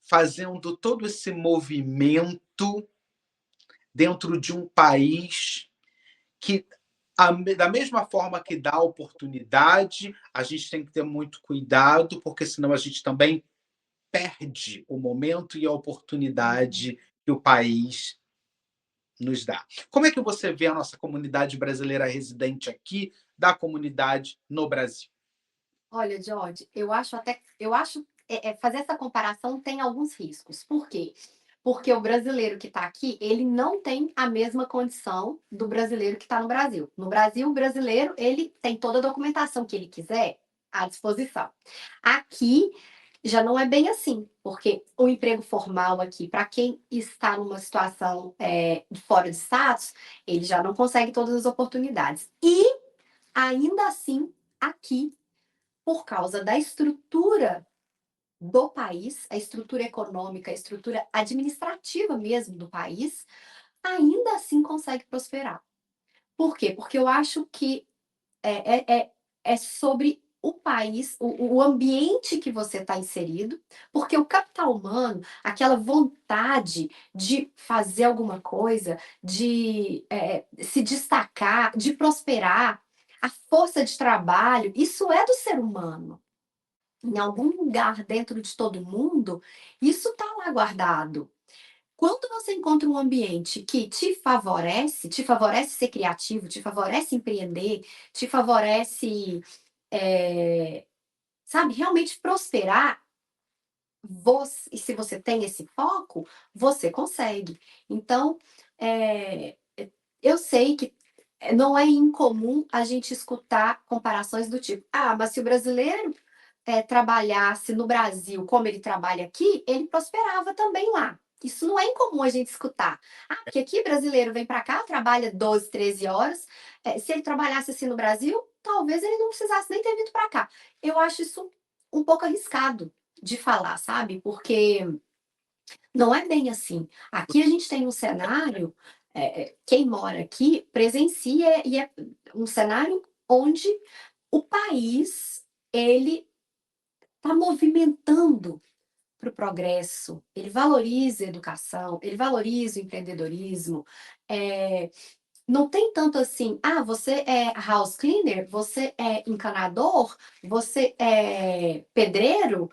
fazendo todo esse movimento dentro de um país que, da mesma forma que dá oportunidade, a gente tem que ter muito cuidado, porque senão a gente também perde o momento e a oportunidade que o país nos dá. Como é que você vê a nossa comunidade brasileira residente aqui da comunidade no Brasil? Olha, George, eu acho fazer essa comparação tem alguns riscos. Por quê? Porque o brasileiro que está aqui, ele não tem a mesma condição do brasileiro que está no Brasil. No Brasil, o brasileiro, ele tem toda a documentação que ele quiser à disposição. Aqui já não é bem assim, porque o emprego formal aqui, para quem está numa situação de fora de status, ele já não consegue todas as oportunidades. E ainda assim, aqui, por causa da estrutura do país, a estrutura econômica, a estrutura administrativa mesmo do país, ainda assim consegue prosperar. Por quê? Porque eu acho que é sobre o país, o ambiente que você está inserido, porque o capital humano, aquela vontade de fazer alguma coisa, de se destacar, de prosperar, a força de trabalho, isso é do ser humano. Em algum lugar dentro de todo mundo, isso está lá guardado. Quando você encontra um ambiente que te favorece ser criativo, te favorece empreender, te favorece, sabe, realmente prosperar, e se você tem esse foco, você consegue. Então, eh, eu sei que não é incomum a gente escutar comparações do tipo: ah, mas se o brasileiro trabalhasse no Brasil como ele trabalha aqui, ele prosperava também lá. Isso não é incomum a gente escutar. Ah, porque aqui brasileiro vem para cá, trabalha 12, 13 horas. Se ele trabalhasse assim no Brasil, talvez ele não precisasse nem ter vindo para cá. Eu acho isso um pouco arriscado de falar, sabe? Porque não é bem assim. Aqui a gente tem um cenário, quem mora aqui presencia, e é um cenário onde o país, ele está movimentando para o progresso, ele valoriza a educação, ele valoriza o empreendedorismo. Não tem tanto assim, ah, você é house cleaner, você é encanador, você é pedreiro.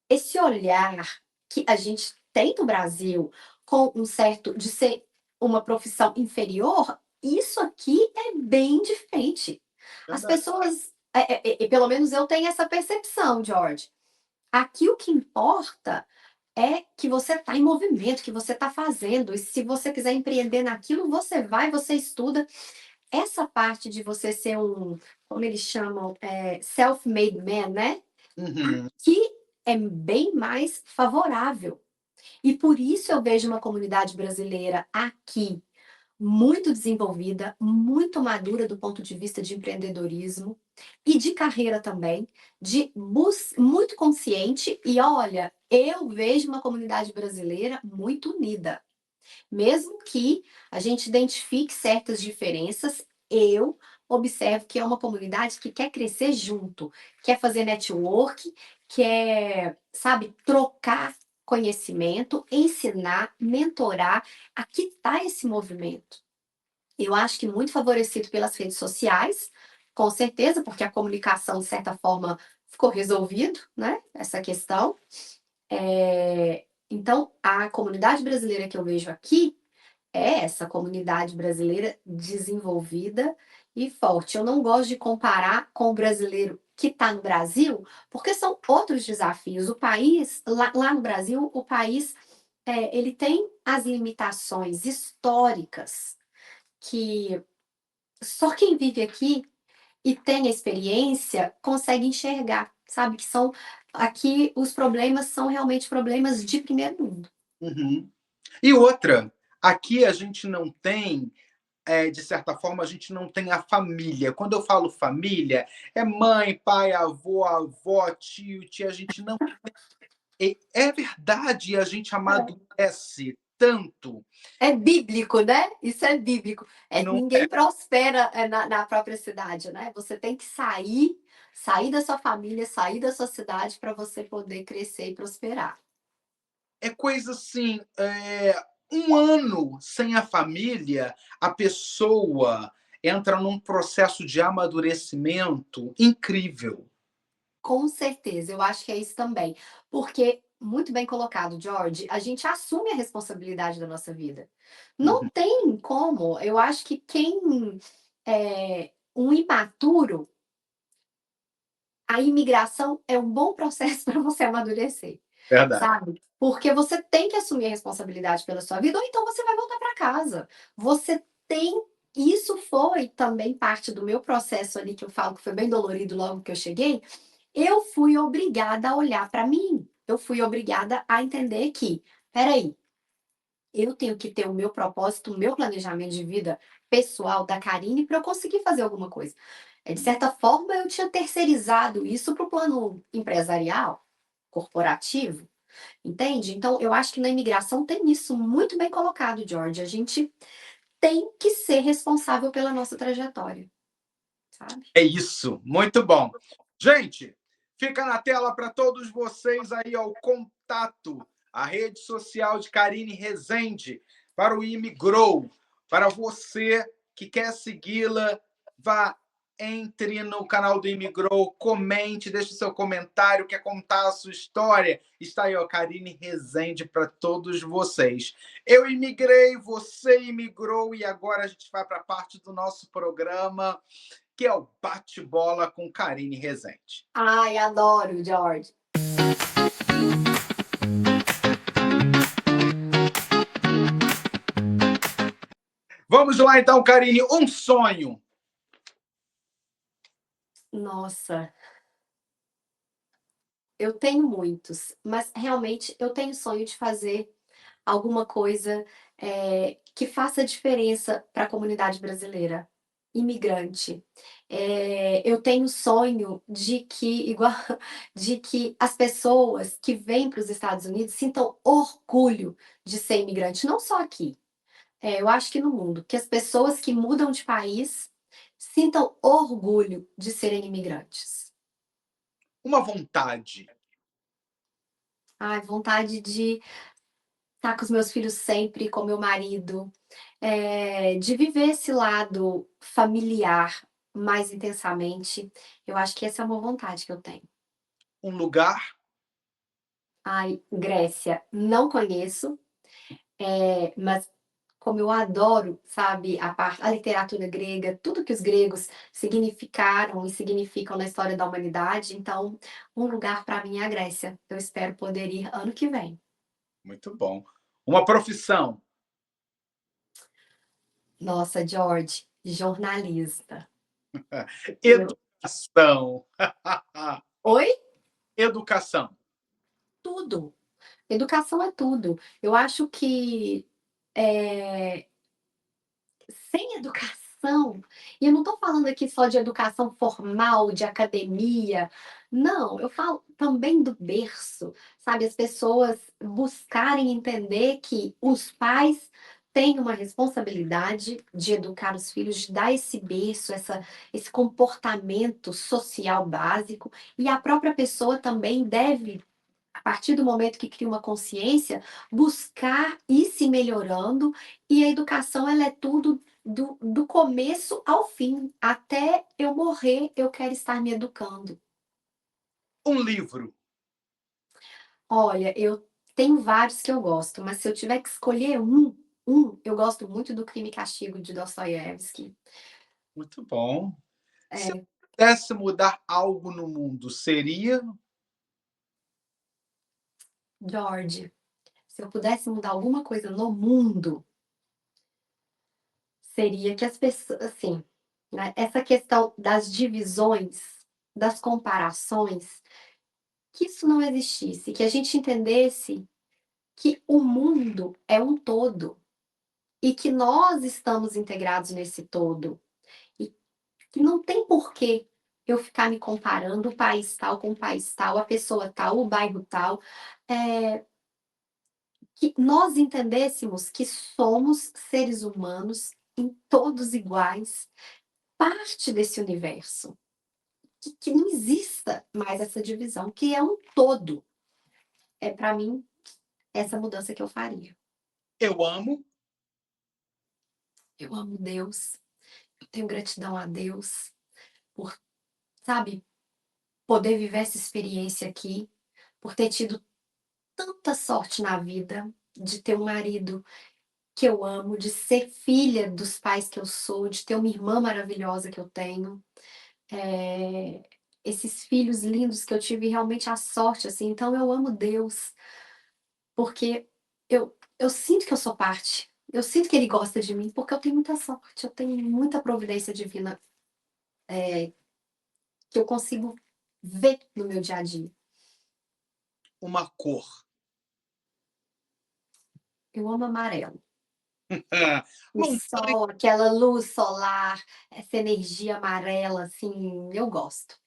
Esse olhar que a gente tem no Brasil com um certo de ser uma profissão inferior, isso aqui é bem diferente. As Verdade. pessoas, pelo menos eu tenho essa percepção, George. Aqui o que importa é que você está em movimento, que você está fazendo. E se você quiser empreender naquilo, você vai, você estuda. Essa parte de você ser como eles chamam, self-made man, né? Uhum. Que é bem mais favorável. E por isso eu vejo uma comunidade brasileira aqui muito desenvolvida, muito madura do ponto de vista de empreendedorismo e de carreira também, muito consciente. E olha, eu vejo uma comunidade brasileira muito unida. Mesmo que a gente identifique certas diferenças, eu observo que é uma comunidade que quer crescer junto, quer fazer network, quer, sabe, trocar conhecimento, ensinar, mentorar. Aqui está esse movimento. Eu acho que muito favorecido pelas redes sociais, com certeza, porque a comunicação, de certa forma, ficou resolvido, né? Essa questão. Então, a comunidade brasileira que eu vejo aqui é essa comunidade brasileira desenvolvida e forte. Eu não gosto de comparar com o brasileiro que está no Brasil, porque são outros desafios. O país, lá no Brasil, o país, ele tem as limitações históricas que só quem vive aqui e tem a experiência consegue enxergar, sabe? Que são aqui os problemas são realmente problemas de primeiro mundo. Uhum. E outra, aqui a gente não tem, de certa forma, a gente não tem a família. Quando eu falo família, é mãe, pai, avô, avó, tio, tia, a gente não. É verdade, a gente amadurece tanto. É bíblico, né? Isso é bíblico. Não Ninguém prospera na própria cidade, né? Você tem que sair da sua família, sair da sua cidade para você poder crescer e prosperar. é coisa assim, 1 ano sem a família, a pessoa entra num processo de amadurecimento incrível. Com certeza, eu acho que é isso também. Porque, muito bem colocado, George, a gente assume a responsabilidade da nossa vida. Não Uhum. tem como. Eu acho que um imaturo, a imigração é um bom processo para você amadurecer, Verdade. sabe? Porque você tem que assumir a responsabilidade pela sua vida, ou então você vai voltar para casa. Você tem. Isso foi também parte do meu processo ali, que eu falo que foi bem dolorido logo que eu cheguei. Eu fui obrigada a olhar para mim. Eu fui obrigada a entender que, peraí, eu tenho que ter o meu propósito, o meu planejamento de vida pessoal da Karine para eu conseguir fazer alguma coisa. De certa forma, eu tinha terceirizado isso para o plano empresarial, corporativo, entende? Então, eu acho que na imigração tem isso muito bem colocado, George. A gente tem que ser responsável pela nossa trajetória, sabe? É isso, muito bom. Gente, fica na tela para todos vocês aí ó, o contato, a rede social de Karine Rezende para o Imigrou. Para você que quer segui-la, vá, entre no canal do Imigrou, comente, deixe seu comentário, quer contar a sua história. Está aí, ó, Karine Rezende para todos vocês. Eu imigrei, você imigrou e agora a gente vai para a parte do nosso programa que é o Bate-Bola com Karine Rezende. Ai, adoro, George. Vamos lá então, Karine, um sonho. Nossa, eu tenho muitos, mas realmente eu tenho sonho de fazer alguma coisa que faça diferença para a comunidade brasileira, imigrante. Eu tenho sonho de que, igual, de que as pessoas que vêm para os Estados Unidos sintam orgulho de ser imigrante, não só aqui. Eu acho que no mundo, que as pessoas que mudam de país sintam orgulho de serem imigrantes. Uma vontade. Ai, vontade de estar com os meus filhos sempre, com meu marido, de viver esse lado familiar mais intensamente. Eu acho que essa é uma vontade que eu tenho. Um lugar. Ai, Grécia, não conheço, mas como eu adoro, sabe, a literatura grega, tudo que os gregos significaram e significam na história da humanidade, então um lugar para mim é a Grécia. Eu espero poder ir ano que vem. Muito bom. Uma profissão. Nossa, George, jornalista. Eu... Educação. Oi? Educação. Tudo. Educação é tudo. Eu acho que eh, sem educação, e eu não estou falando aqui só de educação formal, de academia, não, eu falo também do berço, sabe? As pessoas buscarem entender que os pais tem uma responsabilidade de educar os filhos, de dar esse berço, esse comportamento social básico, e a própria pessoa também deve, a partir do momento que cria uma consciência, buscar ir se melhorando, e a educação ela é tudo do começo ao fim. Até eu morrer, eu quero estar me educando. Um livro. Olha, eu tenho vários que eu gosto, mas se eu tiver que escolher eu gosto muito do Crime e Castigo de Dostoiévski. Muito bom. Se eu É, pudesse mudar algo no mundo, seria George, se eu pudesse mudar alguma coisa no mundo, seria que as pessoas, assim, né, essa questão das divisões, das comparações, que isso não existisse, que a gente entendesse que o mundo é um todo e que nós estamos integrados nesse todo. E que não tem porquê eu ficar me comparando o país tal com o país tal, a pessoa tal, o bairro tal. Que nós entendêssemos que somos seres humanos em todos iguais, parte desse universo. Que não exista mais essa divisão, que é um todo. É, para mim, essa mudança que eu faria. eu amo, Eu amo Deus, eu tenho gratidão a Deus por, sabe, poder viver essa experiência aqui, por ter tido tanta sorte na vida, de ter um marido que eu amo, de ser filha dos pais que eu sou, de ter uma irmã maravilhosa que eu tenho, esses filhos lindos que eu tive realmente a sorte, assim. Então eu amo Deus, porque eu sinto que eu sou parte, eu sinto que Ele gosta de mim, porque eu tenho muita sorte, eu tenho muita providência divina, que eu consigo ver no meu dia a dia. uma cor. Eu amo amarelo. O Montanha, sol, aquela luz solar, essa energia amarela, assim, eu gosto.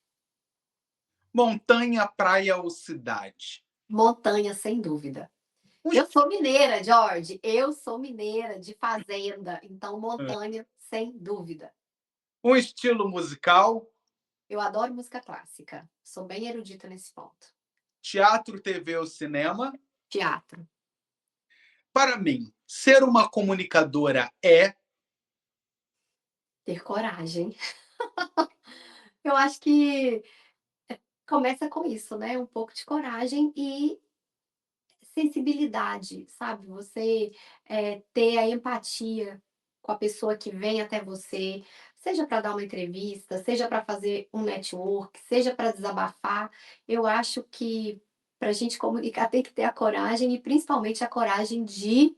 montanha, praia ou cidade. Montanha, sem dúvida. Um, Eu sou mineira, George. Eu sou mineira de fazenda, então montanha, sem dúvida. um estilo musical, Eu adoro música clássica. Sou bem erudita nesse ponto. teatro, TV ou cinema. Teatro. Para mim, ser uma comunicadora é Ter coragem. Eu acho que começa com isso, né? Um pouco de coragem e sensibilidade, sabe? Você ter a empatia com a pessoa que vem até você, seja para dar uma entrevista, seja para fazer um network, seja para desabafar. Eu acho que para a gente comunicar tem que ter a coragem e principalmente a coragem de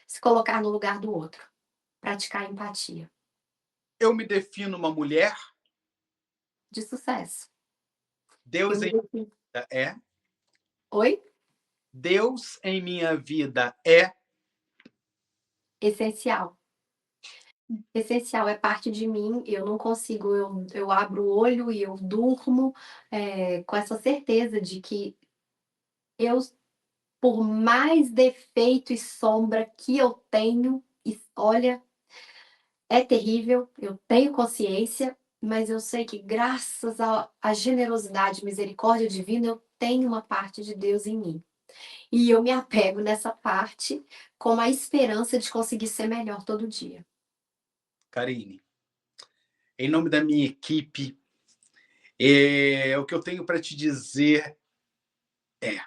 se colocar no lugar do outro, praticar a empatia. eu me defino uma mulher, De sucesso. Eu Deus me em defino. vida é, Oi? Deus em minha vida é. Essencial. Essencial, é parte de mim, eu não consigo, eu abro o olho e eu durmo, com essa certeza de que eu, por mais defeito e sombra que eu tenho, e olha, é terrível, eu tenho consciência, mas eu sei que graças à generosidade e misericórdia divina, eu tenho uma parte de Deus em mim. E eu me apego nessa parte com a esperança de conseguir ser melhor todo dia. Karine, em nome da minha equipe, o que eu tenho para te dizer é: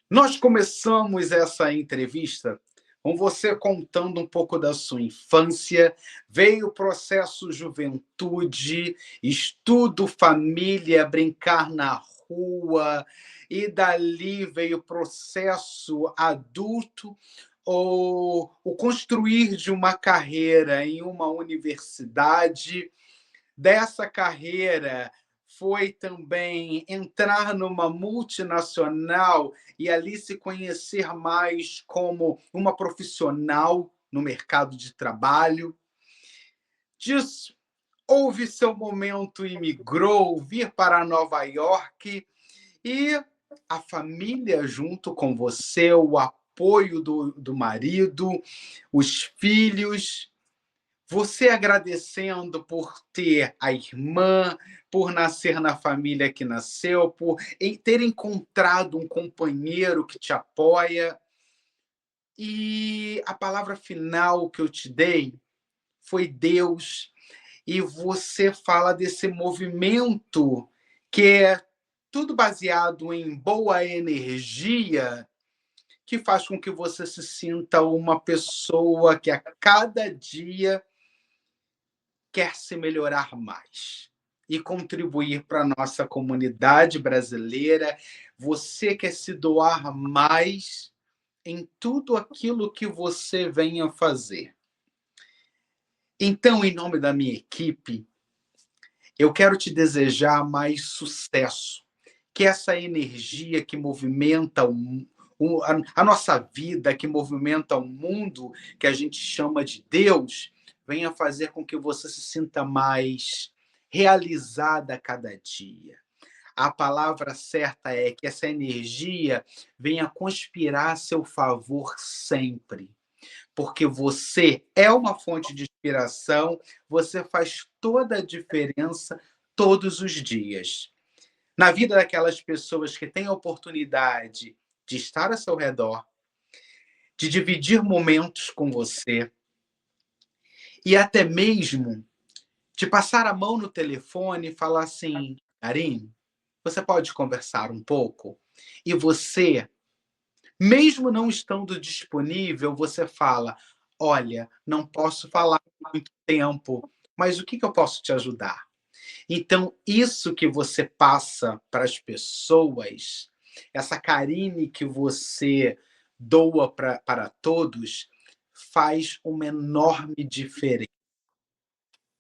nós começamos essa entrevista com você contando um pouco da sua infância, veio o processo juventude, estudo, família, brincar na rua, e dali veio o processo adulto, ou o construir de uma carreira em uma universidade. Dessa carreira foi também entrar numa multinacional e ali se conhecer mais como uma profissional no mercado de trabalho. Disso, houve seu momento, imigrou, vir para Nova York e a família junto com você, o apoio do marido, os filhos, você agradecendo por ter a irmã, por nascer na família que nasceu, por ter encontrado um companheiro que te apoia. E a palavra final que eu te dei foi Deus, e você fala desse movimento que é tudo baseado em boa energia, que faz com que você se sinta uma pessoa que a cada dia quer se melhorar mais e contribuir para a nossa comunidade brasileira. Você quer se doar mais em tudo aquilo que você venha fazer. Então, em nome da minha equipe, eu quero te desejar mais sucesso, que essa energia que movimenta a nossa vida, que movimenta o mundo, que a gente chama de Deus, venha fazer com que você se sinta mais realizada a cada dia. A palavra certa é que essa energia venha conspirar a seu favor sempre, porque você é uma fonte de inspiração, você faz toda a diferença todos os dias. Na vida daquelas pessoas que têm a oportunidade de estar ao seu redor, de dividir momentos com você e até mesmo de passar a mão no telefone e falar assim: Karine, você pode conversar um pouco? E você, mesmo não estando disponível, você fala: olha, não posso falar há muito tempo, mas o que eu posso te ajudar? Então, isso que você passa para as pessoas, essa Karine que você doa para todos, faz uma enorme diferença.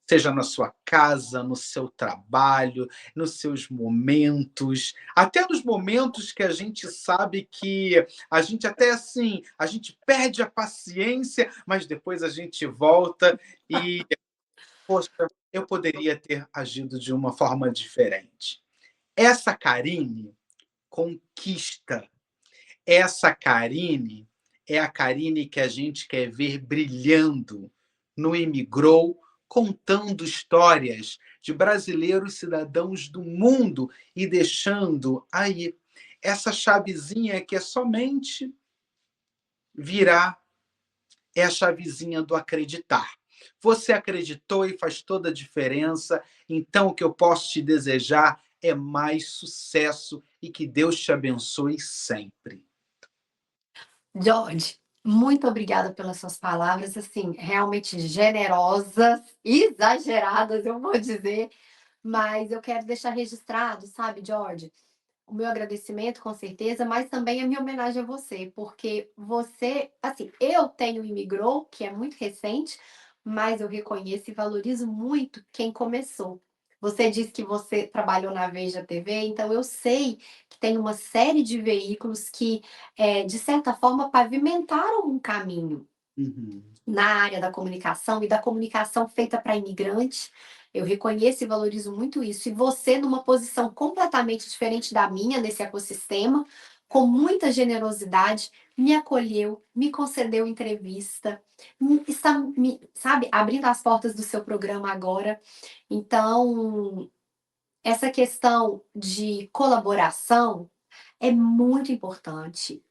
Seja na sua casa, no seu trabalho, nos seus momentos, até nos momentos que a gente sabe que a gente até assim, a gente perde a paciência, mas depois a gente volta e, poxa, eu poderia ter agido de uma forma diferente. Essa Karine conquista. Essa Karine é a Karine que a gente quer ver brilhando no Imigrou, contando histórias de brasileiros cidadãos do mundo e deixando aí essa chavezinha que é somente virar, é a chavezinha do acreditar. Você acreditou e faz toda a diferença, então o que eu posso te desejar é mais sucesso e que Deus te abençoe sempre. George, muito obrigada pelas suas palavras, assim, realmente generosas, exageradas, eu vou dizer, mas eu quero deixar registrado, sabe, George, o meu agradecimento, com certeza, mas também a minha homenagem a você, porque você, assim, eu tenho o Imigrou, que é muito recente, mas eu reconheço e valorizo muito quem começou. Você disse que você trabalhou na Veja TV, então eu sei que tem uma série de veículos que, de certa forma, pavimentaram um caminho Uhum. na área da comunicação e da comunicação feita para imigrante. Eu reconheço e valorizo muito isso. E você, numa posição completamente diferente da minha nesse ecossistema, com muita generosidade, me acolheu, me concedeu entrevista, está, sabe, abrindo as portas do seu programa agora. Então, essa questão de colaboração é muito importante,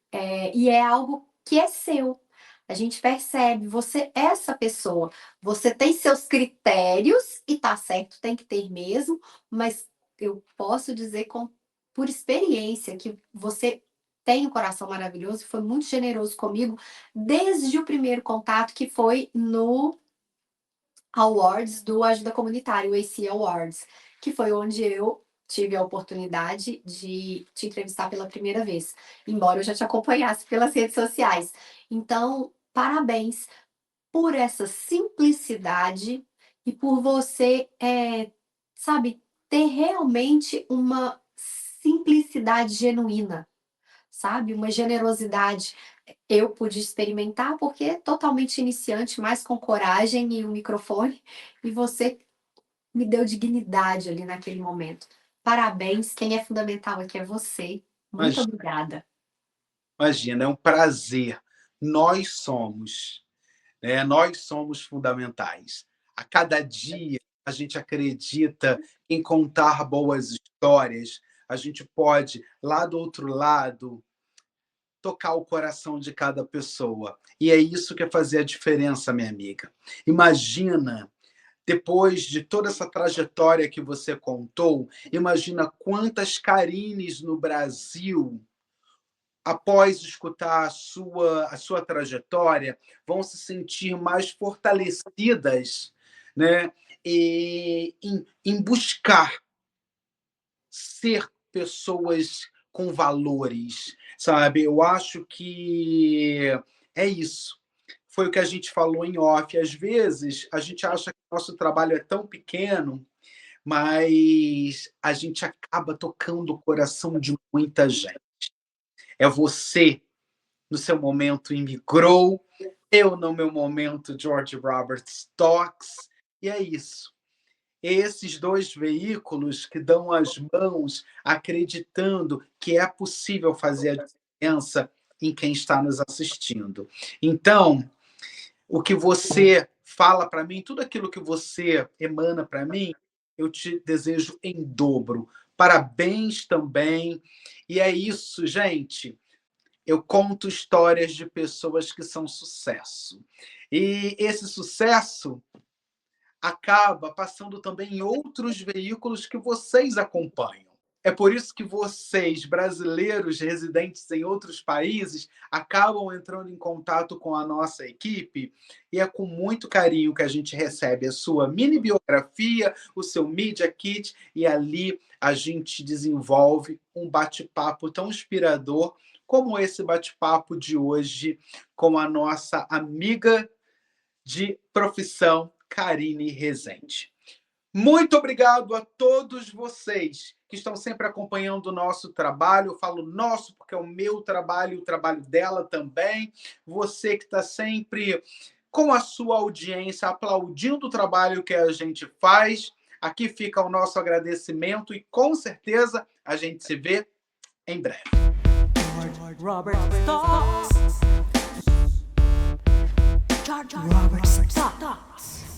e é algo que é seu. A gente percebe, você é essa pessoa, você tem seus critérios e tá certo, tem que ter mesmo, mas eu posso dizer por experiência que você tem um coração maravilhoso e foi muito generoso comigo desde o primeiro contato, que foi no Awards do Ajuda Comunitária, o AC Awards, que foi onde eu tive a oportunidade de te entrevistar pela primeira vez, embora eu já te acompanhasse pelas redes sociais. Então, parabéns por essa simplicidade e por você, sabe, ter realmente uma simplicidade genuína, sabe, uma generosidade. Eu pude experimentar porque é totalmente iniciante, mas com coragem e um microfone, e você me deu dignidade ali naquele momento. Parabéns, quem é fundamental aqui é você. Muito Mas obrigada. Imagina, é um prazer. Nós somos, né? Nós somos fundamentais. A cada dia a gente acredita em contar boas histórias. A gente pode, lá do outro lado, tocar o coração de cada pessoa. E é isso que é fazer a diferença, minha amiga. Imagina, depois de toda essa trajetória que você contou, imagina quantas Karines no Brasil, após escutar a sua trajetória, vão se sentir mais fortalecidas, né? Em buscar ser pessoas com valores, sabe? Eu acho que é isso. Foi o que a gente falou em off. Às vezes, a gente acha que o nosso trabalho é tão pequeno, mas a gente acaba tocando o coração de muita gente. É você, no seu momento, imigrou, eu, no meu momento, George Roberts Talks, e é isso. Esses dois veículos que dão as mãos acreditando que é possível fazer a diferença em quem está nos assistindo. Então, o que você fala para mim, tudo aquilo que você emana para mim, eu te desejo em dobro. Parabéns também. E é isso, gente. Eu conto histórias de pessoas que são sucesso. E esse sucesso acaba passando também em outros veículos que vocês acompanham. É por isso que vocês, brasileiros residentes em outros países, acabam entrando em contato com a nossa equipe e é com muito carinho que a gente recebe a sua mini biografia, o seu Media Kit e ali a gente desenvolve um bate-papo tão inspirador como esse bate-papo de hoje com a nossa amiga de profissão, Karine Rezende. Muito obrigado a todos vocês que estão sempre acompanhando o nosso trabalho. Eu falo nosso porque é o meu trabalho e o trabalho dela também. Você que está sempre com a sua audiência, aplaudindo o trabalho que a gente faz. Aqui fica o nosso agradecimento e com certeza a gente se vê em breve. Robert Talks. George Robert Talks.